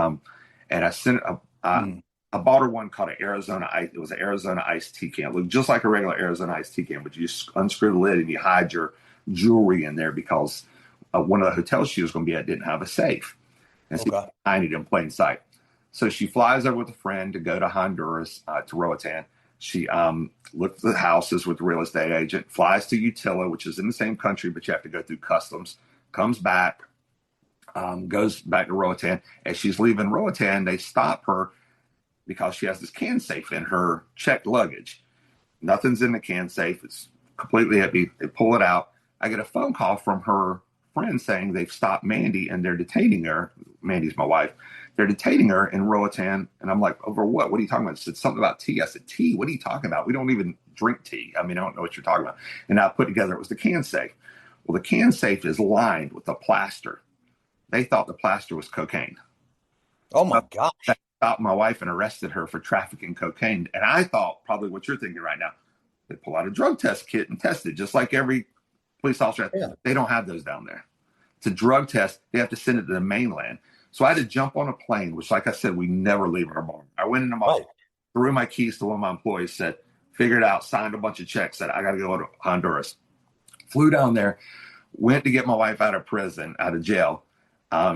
Speaker 2: And I sent I bought her one called an Arizona Ice. It was an Arizona iced tea can. It looked just like a regular Arizona iced tea can, but you just unscrew the lid and you hide your jewelry in there because one of the hotels she was going to be at didn't have a safe. And so I needed in plain sight. So she flies over with a friend to go to Honduras, to Roatan. She looked at the houses with the real estate agent, flies to Utila, which is in the same country, but you have to go through customs, comes back, goes back to Roatan. As she's leaving Roatan, they stop her because she has this can safe in her checked luggage. Nothing's in the can safe. It's completely empty. They pull it out. I get a phone call from her friend saying they've stopped Mandy and they're detaining her. Mandy's my wife. They're detaining her in Roatan. And I'm like, over what? What are you talking about? She said something about tea. I said, tea? What are you talking about? We don't even drink tea. I mean, I don't know what you're talking about. And I put together, it was the can safe. Well, the can safe is lined with a plaster. They thought the plaster was cocaine.
Speaker 3: Oh my gosh.
Speaker 2: They stopped my wife and arrested her for trafficking cocaine. And I thought probably what you're thinking right now. They pull out a drug test kit and test it just like every police officer. Yeah. They don't have those down there. It's a drug test. They have to send it to the mainland. So I had to jump on a plane, which, like I said, we never leave our barn. I went into my threw my keys to one of my employees, said, figured it out, signed a bunch of checks, said, I got to go to Honduras. Flew down there, went to get my wife out of jail.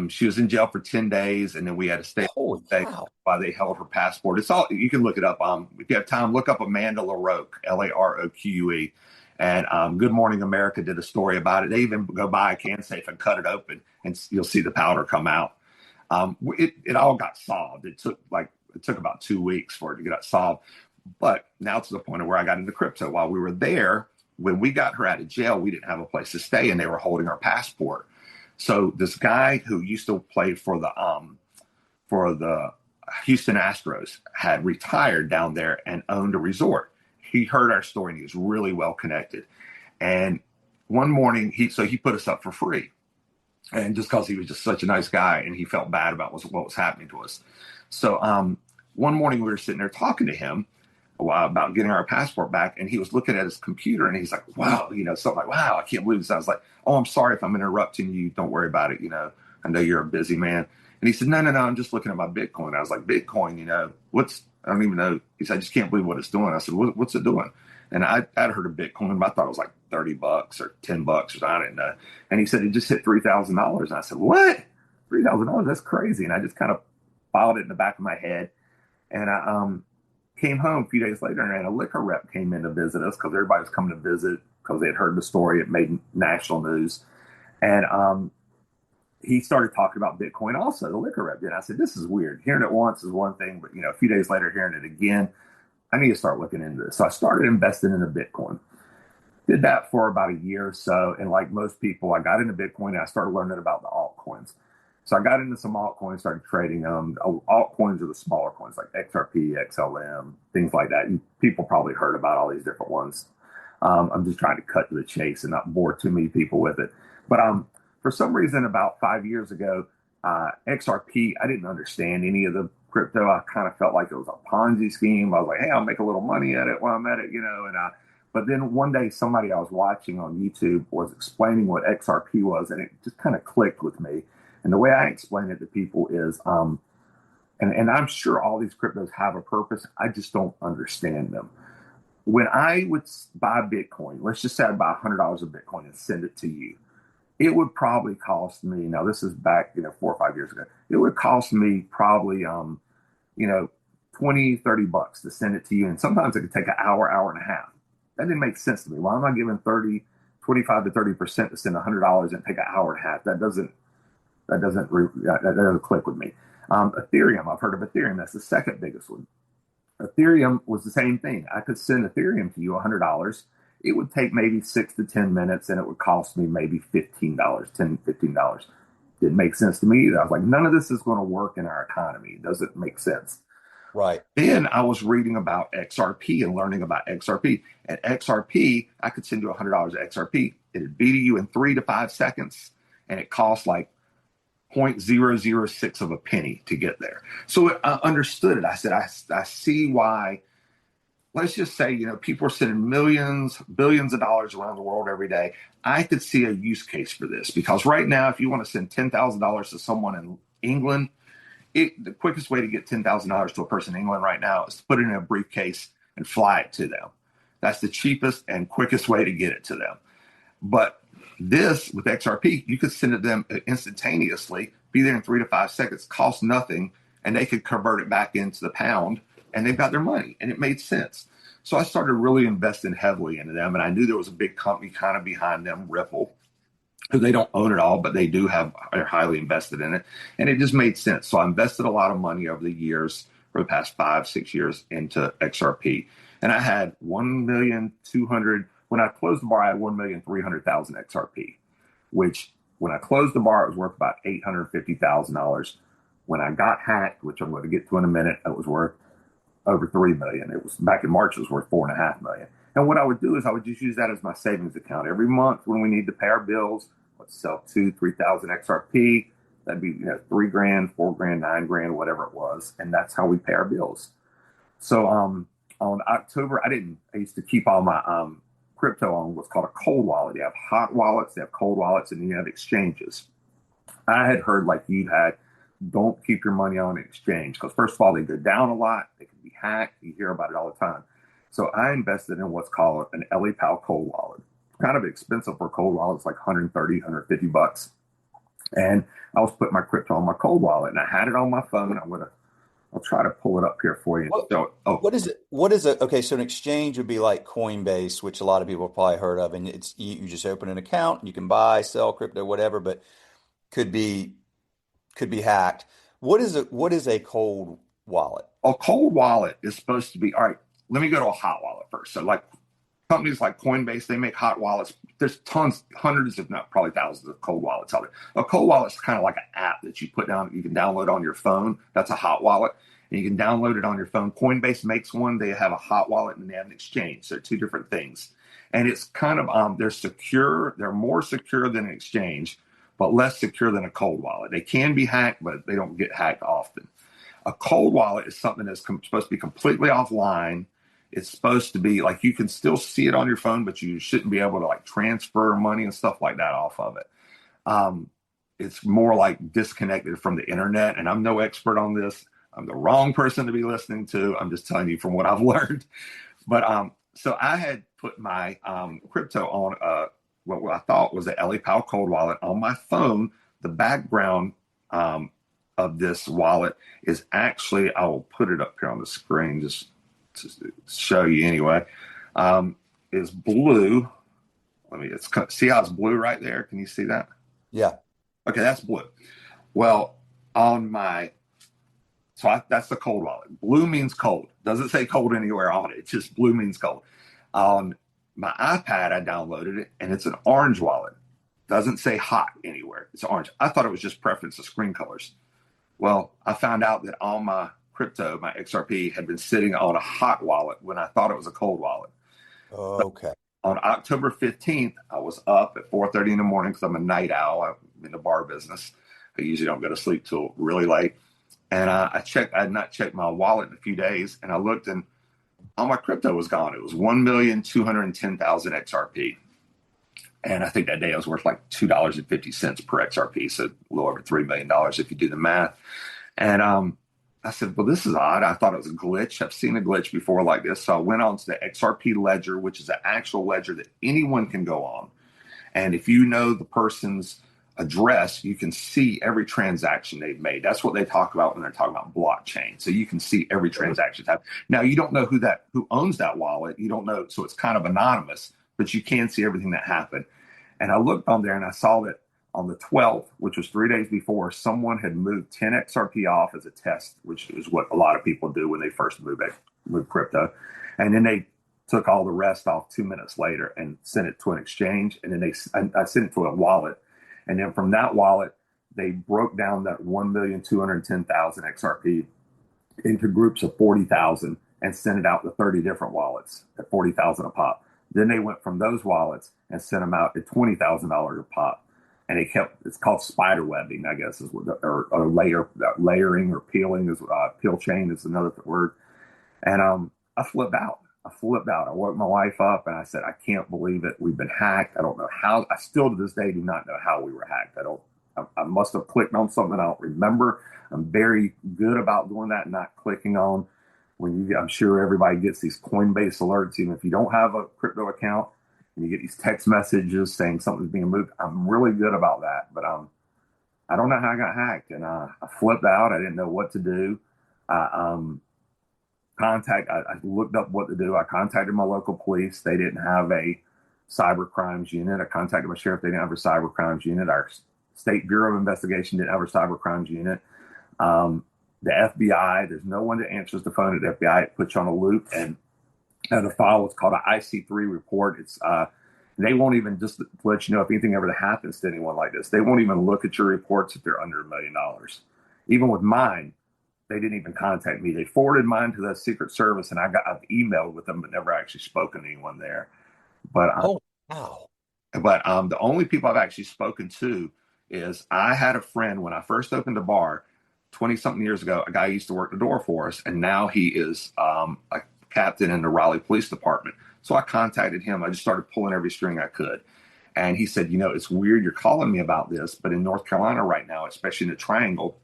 Speaker 2: She was in jail for 10 days, and then we had to stay while they held her passport. It's all, you can look it up. If you have time, look up Amanda Laroque, Laroque. And Good Morning America did a story about it. They even go buy a can safe and cut it open, and you'll see the powder come out. It all got solved. It took about 2 weeks for it to get it solved. But now to the point of where I got into crypto. While we were there, when we got her out of jail, we didn't have a place to stay, and they were holding her passport. So this guy who used to play for the Houston Astros had retired down there and owned a resort. He heard our story and he was really well connected. And one morning, he put us up for free. And just because he was just such a nice guy and he felt bad about what was happening to us. So one morning we were sitting there talking to him about getting our passport back. And he was looking at his computer and he's like, wow, something like, wow, I can't believe this. I was like, oh, I'm sorry if I'm interrupting you. Don't worry about it. I know you're a busy man. And he said, no, I'm just looking at my Bitcoin. I was like, Bitcoin, I don't even know. He said, I just can't believe what it's doing. I said, what's it doing? And I'd heard of Bitcoin, but I thought it was like $30 or $10 or something. I didn't know. And he said, it just hit $3,000. And I said, what? $3,000? That's crazy. And I just kind of filed it in the back of my head. And I came home a few days later and a liquor rep came in to visit us because everybody was coming to visit because they had heard the story. It made national news. And he started talking about Bitcoin also, the liquor rep did. I said, this is weird. Hearing it once is one thing, but a few days later, hearing it again, I need to start looking into this. So I started investing into Bitcoin. Did that for about a year or so. And like most people, I got into Bitcoin and I started learning about the altcoins. So I got into some altcoins, started trading them. Altcoins are the smaller coins like XRP, XLM, things like that. People probably heard about all these different ones. I'm just trying to cut to the chase and not bore too many people with it. But for some reason, about 5 years ago, XRP, I didn't understand any of the crypto. I kind of felt like it was a Ponzi scheme. I was like, hey, I'll make a little money at it while I'm at it, and But then one day, somebody I was watching on YouTube was explaining what XRP was, and it just kind of clicked with me. And the way I explain it to people is, and I'm sure all these cryptos have a purpose. I just don't understand them. When I would buy Bitcoin, let's just say I buy $100 of Bitcoin and send it to you, it would probably cost me, now this is back, 4 or 5 years ago, it would cost me probably, 20, $30 to send it to you. And sometimes it could take an hour, hour and a half. That didn't make sense to me. Why am I giving 25 to 30% to send $100 and take an hour and a half? That doesn't click with me. Ethereum, I've heard of Ethereum. That's the second biggest one. Ethereum was the same thing. I could send Ethereum to you $100. It would take maybe 6 to 10 minutes, and it would cost me maybe $15, $15. Didn't make sense to me either. I was like, none of this is going to work in our economy. It doesn't make sense.
Speaker 3: Right.
Speaker 2: Then I was reading about XRP and learning about XRP. At XRP, I could send you $100 of XRP. It'd be to you in 3 to 5 seconds, and it costs like 0.006 of a penny to get there. So I understood it. I said, I see why. Let's just say, people are sending millions, billions of dollars around the world every day. I could see a use case for this, because right now, if you want to send $10,000 to someone in England, the quickest way to get $10,000 to a person in England right now is to put it in a briefcase and fly it to them. That's the cheapest and quickest way to get it to them. But this, with XRP, you could send it to them instantaneously, be there in 3 to 5 seconds, cost nothing, and they could convert it back into the pound, and they've got their money, and it made sense. So I started really investing heavily into them, and I knew there was a big company kind of behind them, Ripple, who they don't own it all, but they are highly invested in it, and it just made sense. So I invested a lot of money over the years, for the past 5, 6 years, into XRP, and I had 1,200,000. When I closed the bar, I had 1,300,000 XRP, which when I closed the bar, it was worth about $850,000. When I got hacked, which I'm going to get to in a minute, it was worth over $3 million. It was back in March, it was worth $4.5 million. And what I would do is I would just use that as my savings account. Every month when we need to pay our bills, let's sell 3,000 XRP. That'd be $3,000, $4,000, $9,000, whatever it was, and that's how we pay our bills. So on October, I used to keep all my crypto on what's called a cold wallet. You have hot wallets, they have cold wallets, and then you have exchanges. I had heard, like you had, don't keep your money on an exchange, because first of all, they go down a lot, they can be hacked, you hear about it all the time. So I invested in what's called an LA Pal cold wallet. Kind of expensive for a cold wallet. It's like $130, $150. And I was putting my crypto on my cold wallet, and I had it on my phone. I'll try to pull it up here for you.
Speaker 3: What is it? What is it? Okay, so an exchange would be like Coinbase, which a lot of people have probably heard of, and it's you just open an account, and you can buy, sell crypto, whatever, but could be hacked. What is it? What is a cold wallet?
Speaker 2: A cold wallet is supposed to be, all right, let me go to a hot wallet first. So like companies like Coinbase, they make hot wallets. There's tons, hundreds, if not probably thousands of cold wallets out there. A cold wallet is kind of like an app that you put down, you can download on your phone. That's a hot wallet. And you can download it on your phone. Coinbase makes one. They have a hot wallet and they have an exchange. They're two different things. And it's kind of, they're secure. They're more secure than an exchange, but less secure than a cold wallet. They can be hacked, but they don't get hacked often. A cold wallet is something that's supposed to be completely offline. It's supposed to be like, you can still see it on your phone, but you shouldn't be able to like transfer money and stuff like that off of it. It's more like disconnected from the internet. And I'm no expert on this. I'm the wrong person to be listening to. I'm just telling you from what I've learned. But so I had put my crypto on what I thought was a LA Pal cold wallet on my phone. The background of this wallet is actually, I will put it up here on the screen just to show you anyway, is blue. See how it's blue right there? Can you see that?
Speaker 3: Yeah.
Speaker 2: Okay, that's blue. Well, that's the cold wallet. Blue means cold. Doesn't say cold anywhere on it. It's just blue means cold. On my iPad, I downloaded it, and it's an orange wallet. Doesn't say hot anywhere. It's orange. I thought it was just preference of screen colors. Well, I found out that all my crypto, my XRP, had been sitting on a hot wallet when I thought it was a cold wallet.
Speaker 3: Okay.
Speaker 2: On October 15th, I was up at 4:30 in the morning because I'm a night owl. I'm in the bar business. I usually don't go to sleep till really late. And I had not checked my wallet in a few days, and I looked, and all my crypto was gone. It was 1,210,000 XRP. And I think that day I was worth like $2.50 per XRP. So a little over $3 million if you do the math. And I said, well, this is odd. I thought it was a glitch. I've seen a glitch before like this. So I went on to the XRP ledger, which is an actual ledger that anyone can go on. And if you know the person's address, you can see every transaction they've made. That's what they talk about when they're talking about blockchain. So you can see every transaction. Now you don't know who owns that wallet. You don't know, so it's kind of anonymous, but you can see everything that happened. And I looked on there and I saw that on the 12th, which was 3 days before, someone had moved 10 XRP off as a test, which is what a lot of people do when they first move crypto. And then they took all the rest off 2 minutes later and sent it to an exchange. And then I sent it to a wallet. And then from that wallet, they broke down that 1,210,000 XRP into groups of 40,000 and sent it out to 30 different wallets at 40,000 a pop. Then they went from those wallets and sent them out at $20,000 a pop. And it's called spider webbing, I guess, is what, or layering or peeling is peel chain is another word. And I flipped out. I woke my wife up and I said, I can't believe it. We've been hacked. I don't know how. I still to this day do not know how we were hacked. I must have clicked on something I don't remember. I'm very good about doing that, not clicking on I'm sure everybody gets these Coinbase alerts, even if you don't have a crypto account, and you get these text messages saying something's being moved. I'm really good about that, but I don't know how I got hacked, and I flipped out. I didn't know what to do. I looked up what to do. I contacted my local police. They didn't have a cyber crimes unit. I contacted my sheriff. They didn't have a cyber crimes unit. Our State Bureau of Investigation didn't have a cyber crimes unit. The FBI, there's no one that answers the phone at the FBI. It puts you on a loop, and the file is called an IC3 report. It's they won't even just let you know if anything ever happens to anyone like this. They won't even look at your reports if they're under $1 million. Even with mine, they didn't even contact me. They forwarded mine to the Secret Service, and I've emailed with them, but never actually spoken to anyone there. But
Speaker 3: Oh, wow.
Speaker 2: But the only people I've actually spoken to is I had a friend when I first opened a bar 20 something years ago. A guy used to work the door for us, and now he is a captain in the Raleigh Police Department. So I contacted him. I just started pulling every string I could. And he said, it's weird you're calling me about this, but in North Carolina right now, especially in the Triangle,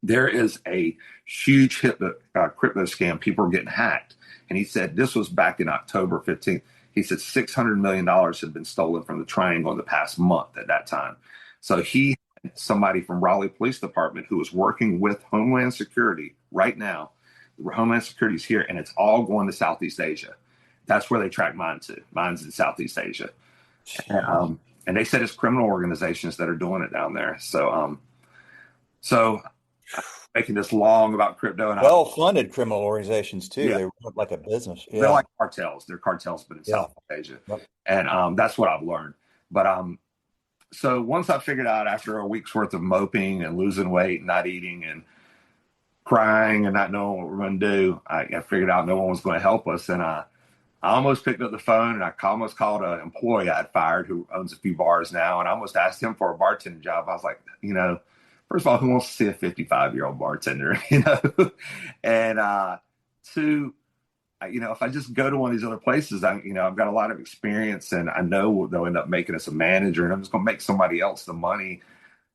Speaker 2: there is a huge crypto scam. People are getting hacked. And he said this was back in October 15th. He said $600 million had been stolen from the Triangle in the past month at that time. So he had somebody from Raleigh Police Department who was working with Homeland Security right now. Homeland Security is here, and it's all going to Southeast Asia. That's where they track mine to. Mine's in Southeast Asia. And they said it's criminal organizations that are doing it down there. So making this long about crypto and
Speaker 3: well-funded criminal organizations too.
Speaker 2: Yeah.
Speaker 3: They run like a business. Yeah.
Speaker 2: They're like cartels. They're cartels, but in Southeast Asia. Yep. And that's what I've learned. But so once I figured out after a week's worth of moping and losing weight and not eating and crying and not knowing what we're going to do, I figured out no one was going to help us. And I almost picked up the phone and I almost called an employee I'd fired who owns a few bars now. And I almost asked him for a bartending job. I was like, first of all, who wants to see a 55-year-old bartender, And two, if I just go to one of these other places, I've got a lot of experience and I know they'll end up making us a manager and I'm just going to make somebody else the money.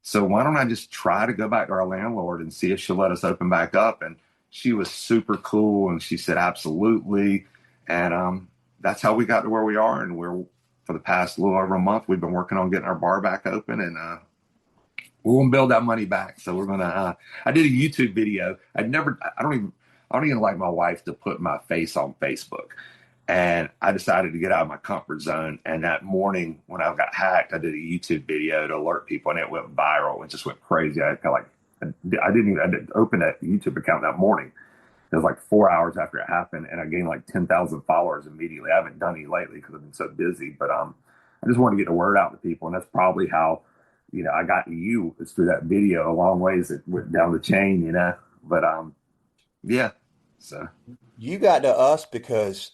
Speaker 2: So why don't I just try to go back to our landlord and see if she'll let us open back up? And she was super cool. And she said, absolutely. And that's how we got to where we are. And for the past little over a month, we've been working on getting our bar back open and, we're going to build that money back. So we're going to, I did a YouTube video. I don't even like my wife to put my face on Facebook. And I decided to get out of my comfort zone. And that morning when I got hacked, I did a YouTube video to alert people and it went viral. It just went crazy. I didn't open that YouTube account that morning. It was like 4 hours after it happened. And I gained like 10,000 followers immediately. I haven't done any lately because I've been so busy, but I just wanted to get the word out to people. And that's probably how, I got to you. It's through that video a long ways. It went down the chain, but yeah. So
Speaker 3: you got to us because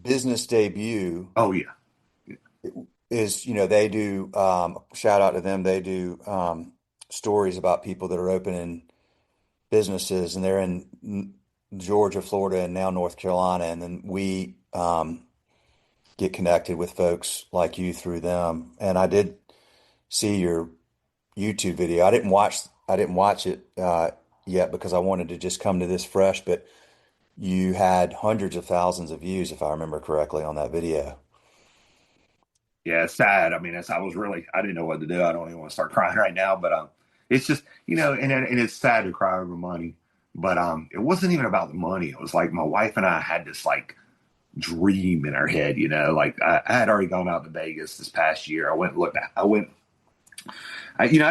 Speaker 3: Business Debut.
Speaker 2: Oh yeah.
Speaker 3: Is, they do, shout out to them. They do stories about people that are opening businesses and they're in Georgia, Florida, and now North Carolina, and then we get connected with folks like you through them. And I did see your YouTube video. I didn't watch it yet because I wanted to just come to this fresh, but you had hundreds of thousands of views, if I remember correctly, on that video.
Speaker 2: Yeah, it's sad. I mean, I didn't know what to do. I don't even want to start crying right now, but it's just, and it's sad to cry over money, but it wasn't even about the money. It was like my wife and I had this like dream in our head, like I had already gone out to Vegas this past year. I've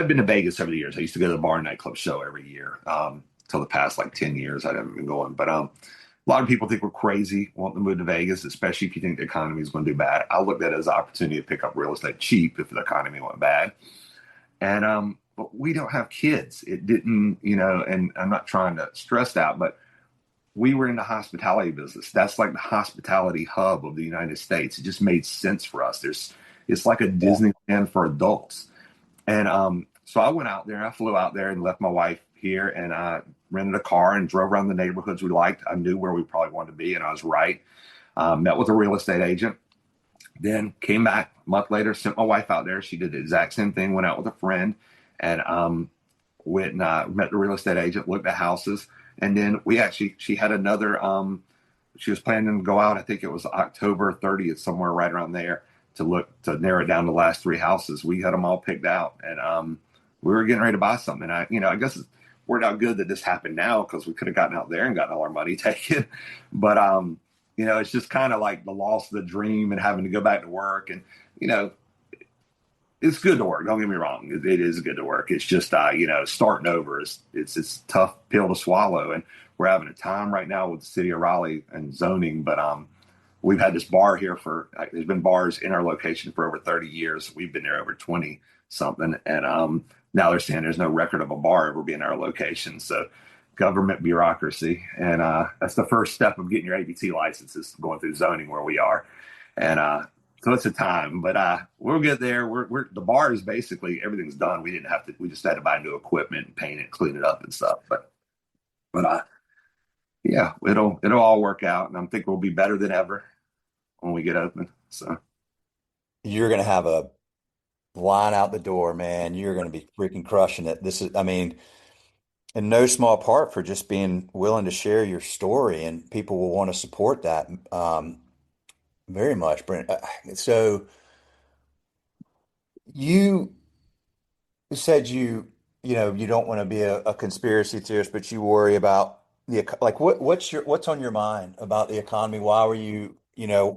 Speaker 2: been to Vegas over the years. I used to go to the bar and nightclub show every year. Till the past like 10 years, I haven't been going, but a lot of people think we're crazy wanting to move to Vegas, especially if you think the economy is going to do bad. I looked at it as an opportunity to pick up real estate cheap if the economy went bad. And but we don't have kids. It didn't, and I'm not trying to stress that, but we were in the hospitality business. That's like the hospitality hub of the United States. It just made sense for us. It's like a Disneyland for adults. And so I went out there. I flew out there and left my wife here, and I rented a car and drove around the neighborhoods we liked. I knew where we probably wanted to be, and I was right. Met with a real estate agent, then came back a month later, sent my wife out there. She did the exact same thing, went out with a friend, and went and met the real estate agent, looked at houses. And then she had another, she was planning to go out, I think it was October 30th, somewhere right around there, to narrow it down to the last three houses. We had them all picked out, and we were getting ready to buy something. And I guess it's worked out good that this happened now, because we could have gotten out there and gotten all our money taken. But, it's just kind of like the loss of the dream and having to go back to work. And, it's good to work. Don't get me wrong. It is good to work. It's just, starting over it's a tough pill to swallow. And we're having a time right now with the city of Raleigh and zoning. But we've had this bar here there's been bars in our location for over 30 years. We've been there over 20 something. And now they're saying there's no record of a bar ever being in our location. So government bureaucracy. And that's the first step of getting your ABT licenses, going through zoning where we are. And so it's a time, but we'll get there. We're the bar is basically everything's done. We just had to buy new equipment and paint it, clean it up and stuff. But yeah, it'll all work out, and I'm thinking we'll be better than ever when we get open. So
Speaker 3: You're going to have a line out the door, man. You're going to be freaking crushing it. This is, I mean, in no small part for just being willing to share your story, and people will want to support that very much, Brent. So you said you don't want to be a conspiracy theorist, but you worry about like what's on your mind about the economy? Why were you
Speaker 2: I,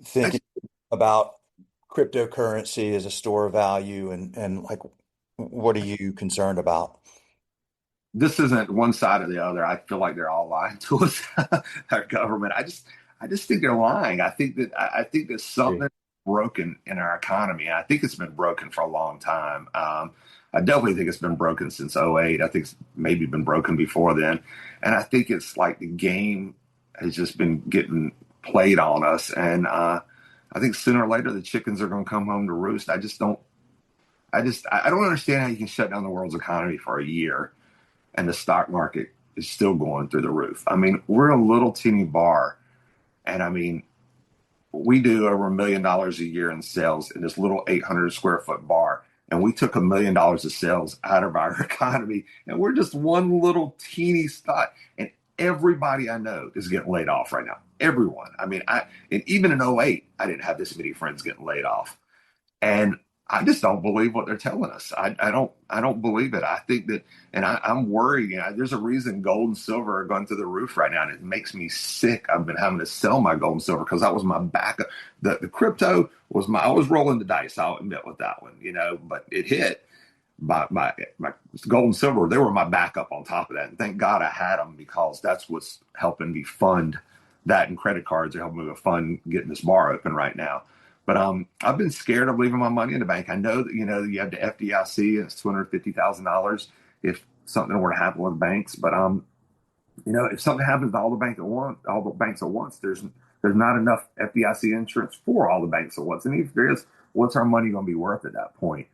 Speaker 3: thinking about cryptocurrency as a store of value, and like what are you concerned about?
Speaker 2: this isn't one side or the other. I feel like they're all lying to us, our government. I just think they're lying. I think that something broken in our economy. I think it's been broken for a long time. I definitely think it's been broken since '08. I think it's maybe been broken before then. And I think it's like the game has just been getting played on us. And I think sooner or later the chickens are going to come home to roost. I don't understand how you can shut down the world's economy for a year and the stock market is still going through the roof. I mean, we're a little teeny bar. And I mean, we do over $1 million a year in sales in this little 800 square foot bar. And we took $1 million of sales out of our economy. And we're just one little teeny spot. And everybody I know is getting laid off right now. Everyone. I mean, and even in '08, I didn't have this many friends getting laid off. And I just don't believe what they're telling us. I don't believe it. I think that, and I'm worried. There's a reason gold and silver are going through the roof right now, and it makes me sick. I've been having to sell my gold and silver because that was my backup. The crypto was I was rolling the dice. I'll admit with that one, but it hit. My gold and silver, they were my backup on top of that. And thank God I had them, because that's what's helping me fund that, and credit cards are helping me fund getting this bar open right now. But I've been scared of leaving my money in the bank. I know that you have the FDIC, and it's $250,000 if something were to happen with banks. But if something happens to all the banks at once, there's not enough FDIC insurance for all the banks at once. And if there is, what's our money going to be worth at that point?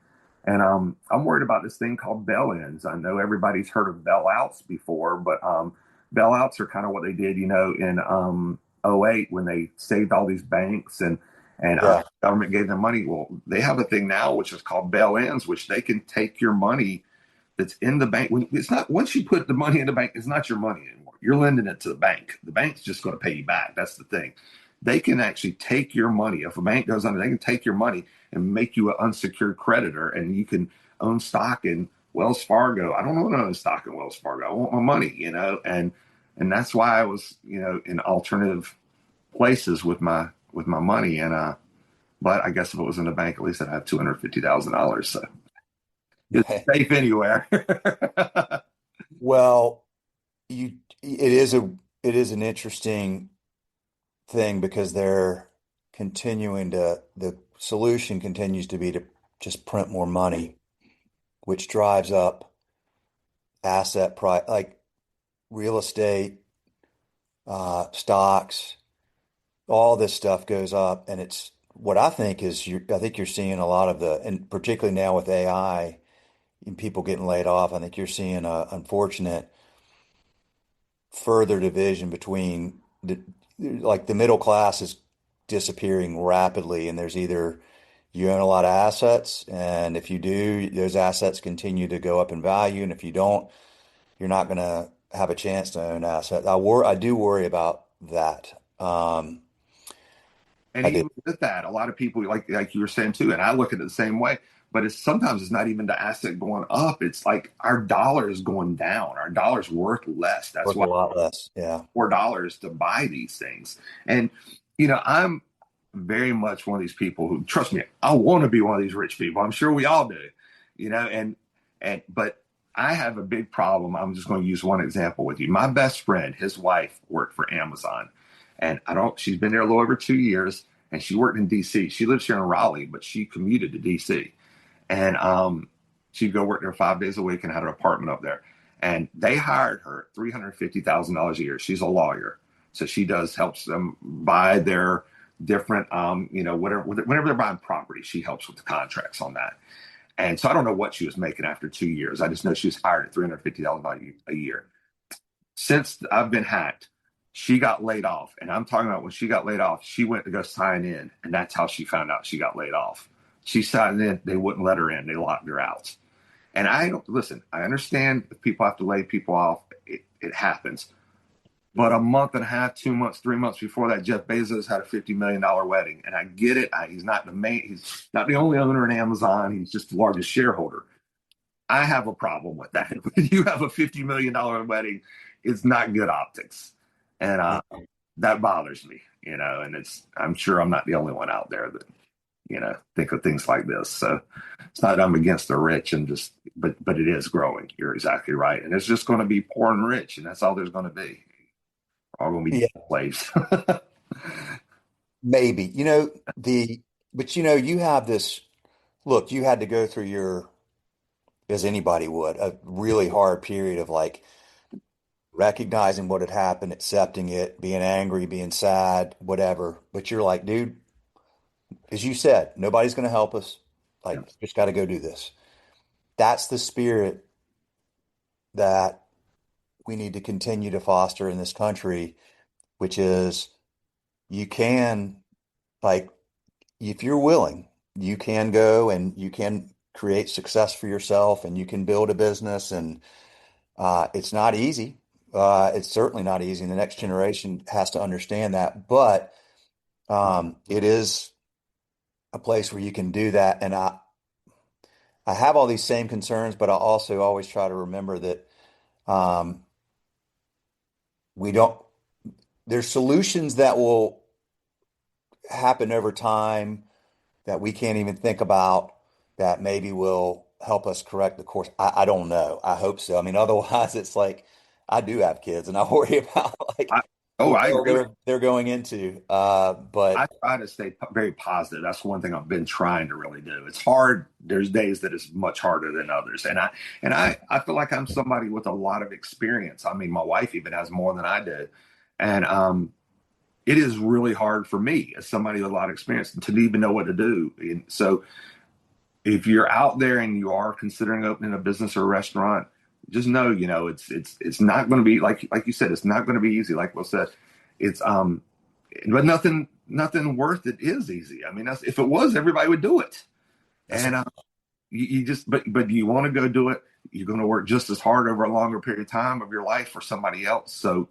Speaker 2: And I'm worried about this thing called bail-ins. I know everybody's heard of bailouts before, but bailouts are kind of what they did, in '08 when they saved all these banks and
Speaker 3: Yeah.
Speaker 2: government gave them money. Well, they have a thing now which is called bail-ins, which they can take your money that's in the bank. It's not once you put the money in the bank, it's not your money anymore. You're lending it to the bank. The bank's just going to pay you back. That's the thing. They can actually take your money. If a bank goes under, they can take your money and make you an unsecured creditor, and you can own stock in Wells Fargo. I don't want to own stock in Wells Fargo. I want my money, and that's why I was, in alternative places with my money. And but I guess if it was in the bank, at least I'd have $250,000. So it's safe anywhere.
Speaker 3: Well, it is an interesting thing because the solution continues to be to just print more money, which drives up asset price, like real estate, stocks, all this stuff goes up. And it's what I think is I think you're seeing a lot of and particularly now with AI and people getting laid off, I think you're seeing a unfortunate further division between the middle class is disappearing rapidly, and there's either you own a lot of assets, and if you do, those assets continue to go up in value, and if you don't, you're not going to have a chance to own assets. I do worry about that.
Speaker 2: And
Speaker 3: I do.
Speaker 2: even with that, a lot of people, like you were saying too, and I look at it the same way. But sometimes it's not even the asset going up. It's like our dollar is going down. Our dollar's worth less. That's
Speaker 3: Worth
Speaker 2: why
Speaker 3: a lot less. Yeah.
Speaker 2: $4 to buy these things. And I'm very much one of these people who, trust me, I want to be one of these rich people. I'm sure we all do. But I have a big problem. I'm just going to use one example with you. My best friend, his wife worked for Amazon, and she's been there a little over 2 years, and she worked in DC. She lives here in Raleigh, but she commuted to DC. And she'd go work there 5 days a week and had an apartment up there. And they hired her $350,000 a year. She's a lawyer. So she helps them buy their different, whenever they're buying property, she helps with the contracts on that. And so I don't know what she was making after 2 years. I just know she was hired at $350,000 a year. Since I've been hacked, she got laid off. And I'm talking about when she got laid off, she went to go sign in. And that's how she found out she got laid off. She signed in, they wouldn't let her in. They locked her out. And I understand if people have to lay people off, it happens. But a month and a half, 2 months, 3 months before that, Jeff Bezos had a $50 million wedding. And I get it. He's not he's not the only owner in Amazon. He's just the largest shareholder. I have a problem with that. When you have a $50 million wedding, it's not good optics. And that bothers me, and I'm sure I'm not the only one out there that, think of things like this. So it's not that I'm against the rich but it is growing. You're exactly right. And it's just going to be poor and rich, and that's all there's going to be. All going to be slaves.
Speaker 3: Maybe, but you have this, look, you had to go through as anybody would, a really hard period of like recognizing what had happened, accepting it, being angry, being sad, whatever. But you're like, dude, as you said, nobody's going to help us. Like,
Speaker 2: Yeah.
Speaker 3: just got to go do this. That's the spirit that we need to continue to foster in this country, which is you can, like, if you're willing, you can go and you can create success for yourself and you can build a business. And it's not easy. It's certainly not easy. And the next generation has to understand that. But it is a place where you can do that. And I have all these same concerns, but I also always try to remember that um, we don't, there's solutions that will happen over time that we can't even think about that maybe will help us correct the course. I don't know. I hope so. I mean, otherwise it's like I do have kids and I worry about like
Speaker 2: I,
Speaker 3: the
Speaker 2: I
Speaker 3: world
Speaker 2: agree.
Speaker 3: they're going into.
Speaker 2: I
Speaker 3: But
Speaker 2: try to stay very positive. That's one thing I've been trying to really do. It's hard. There's days that it's much harder than others. And I feel like I'm somebody with a lot of experience. I mean, my wife even has more than I do. And it is really hard for me as somebody with a lot of experience to even know what to do. And so if you're out there and you are considering opening a business or a restaurant, just know, it's not going to be like you said, it's not going to be easy. Like Will said, it's but nothing worth it is easy. I mean, if it was, everybody would do it.
Speaker 3: That's
Speaker 2: And you just, but you want to go do it. You're going to work just as hard over a longer period of time of your life for somebody else. So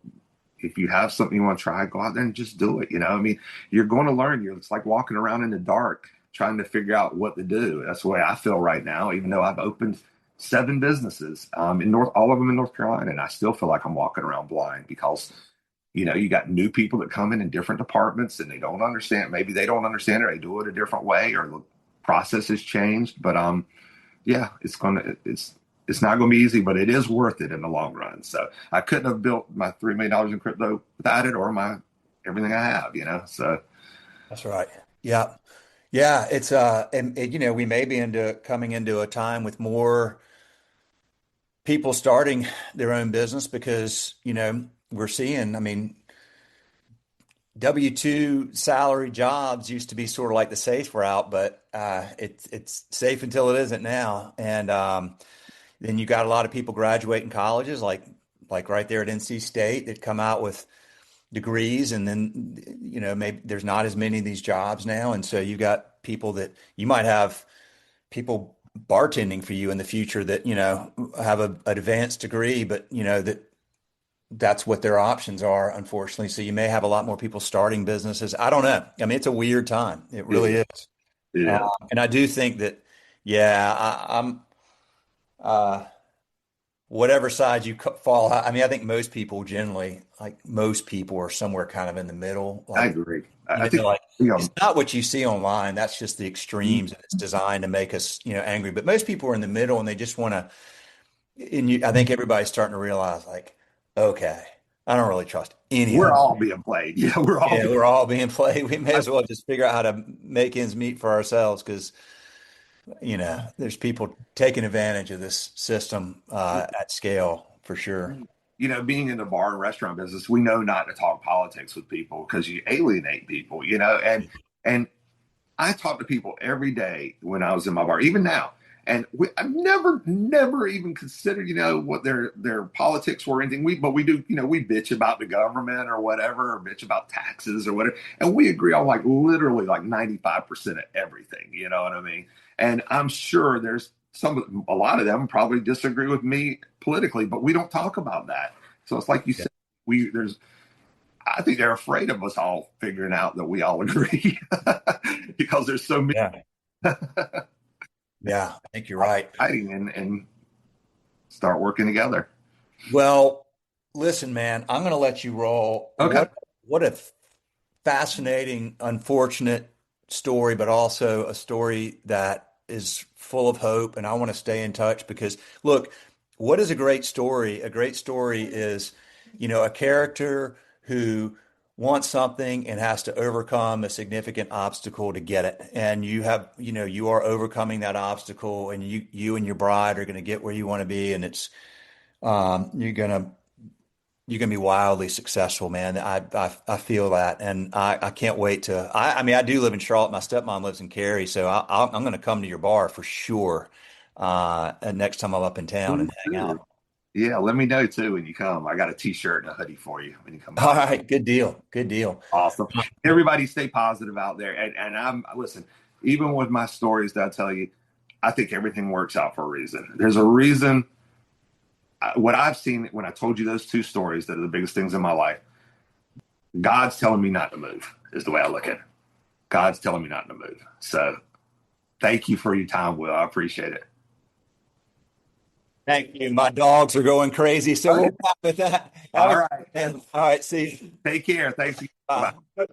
Speaker 2: if you have something you want to try, go out there and just do it. I mean, you're going to learn. It's like walking around in the dark trying to figure out what to do. That's the way I feel right now, even though I've opened 7 businesses all of them in North Carolina, and I still feel like I'm walking around blind because you got new people that come in different departments and they don't understand. Maybe they don't understand it, or they do it a different way, or the process has changed. But yeah, it's not going to be easy, but it is worth it in the long run. So I couldn't have built my $3 million in crypto without it, or everything I have. So
Speaker 3: that's right. Yeah. Yeah. It's and we may be coming into a time with more people starting their own business because, we're seeing, I mean, W-2 salary jobs used to be sort of like the safe route, but it's safe until it isn't now. And then you got a lot of people graduating colleges, like right there at NC State, that come out with degrees, and then maybe there's not as many of these jobs now, and so you got people that you might have people bartending for you in the future that have an advanced degree, but that's what their options are, unfortunately. So you may have a lot more people starting businesses. I don't know. I mean, it's a weird time. It really is.
Speaker 2: yeah,
Speaker 3: And I do think that, yeah, I'm whatever side you fall. I mean, I think most people generally, like most people, are somewhere kind of in the middle.
Speaker 2: I
Speaker 3: Like,
Speaker 2: agree. I think
Speaker 3: like it's not what you see online. That's just the extremes, and it's designed to make us, angry. But most people are in the middle, and they just want to. I think everybody's starting to realize, like, okay, I don't really trust any
Speaker 2: we're
Speaker 3: of them.
Speaker 2: all being played. Yeah, we're all.
Speaker 3: Yeah, we're all being played. We may as well just figure out how to make ends meet for ourselves because, there's people taking advantage of this system at scale for sure.
Speaker 2: Being in the bar and restaurant business, we know not to talk politics with people because you alienate people. And I talk to people every day when I was in my bar, even now. And I've never even considered, what their politics were or anything. But we do, we bitch about the government or whatever, or bitch about taxes or whatever. And we agree on literally 95% of everything. You know what I mean? And I'm sure there's a lot of them probably disagree with me politically, but we don't talk about that. So it's like you said, I think they're afraid of us all figuring out that we all agree because there's so many.
Speaker 3: Yeah. Yeah, I think you're right.
Speaker 2: Fighting and start working together.
Speaker 3: Well, listen, man, I'm going to let you roll.
Speaker 2: Okay.
Speaker 3: What a fascinating, unfortunate story, but also a story that is full of hope. And I want to stay in touch because, look, what is a great story? A great story is, a character who wants something and has to overcome a significant obstacle to get it. And you are overcoming that obstacle, and you and your bride are going to get where you want to be. And it's, you're gonna be wildly successful, man. I feel that, and I can't wait to. I mean, I do live in Charlotte. My stepmom lives in Cary, so I'm gonna come to your bar for sure. Next time I'm up in town and hang out.
Speaker 2: Yeah, let me know too when you come. I got a t-shirt and a hoodie for you when you come
Speaker 3: All
Speaker 2: by.
Speaker 3: right, good deal, good deal.
Speaker 2: Awesome. Everybody stay positive out there. And listen, even with my stories that I tell you, I think everything works out for a reason. There's a reason. What I've seen when I told you those 2 stories that are the biggest things in my life, God's telling me not to move is the way I look at it. God's telling me not to move. So thank you for your time, Will. I appreciate it.
Speaker 3: Thank you. My dogs are going crazy, so we'll wrap with that.
Speaker 2: All right.
Speaker 3: All right, see you.
Speaker 2: Take care. Thank you.
Speaker 3: Bye.
Speaker 2: Bye.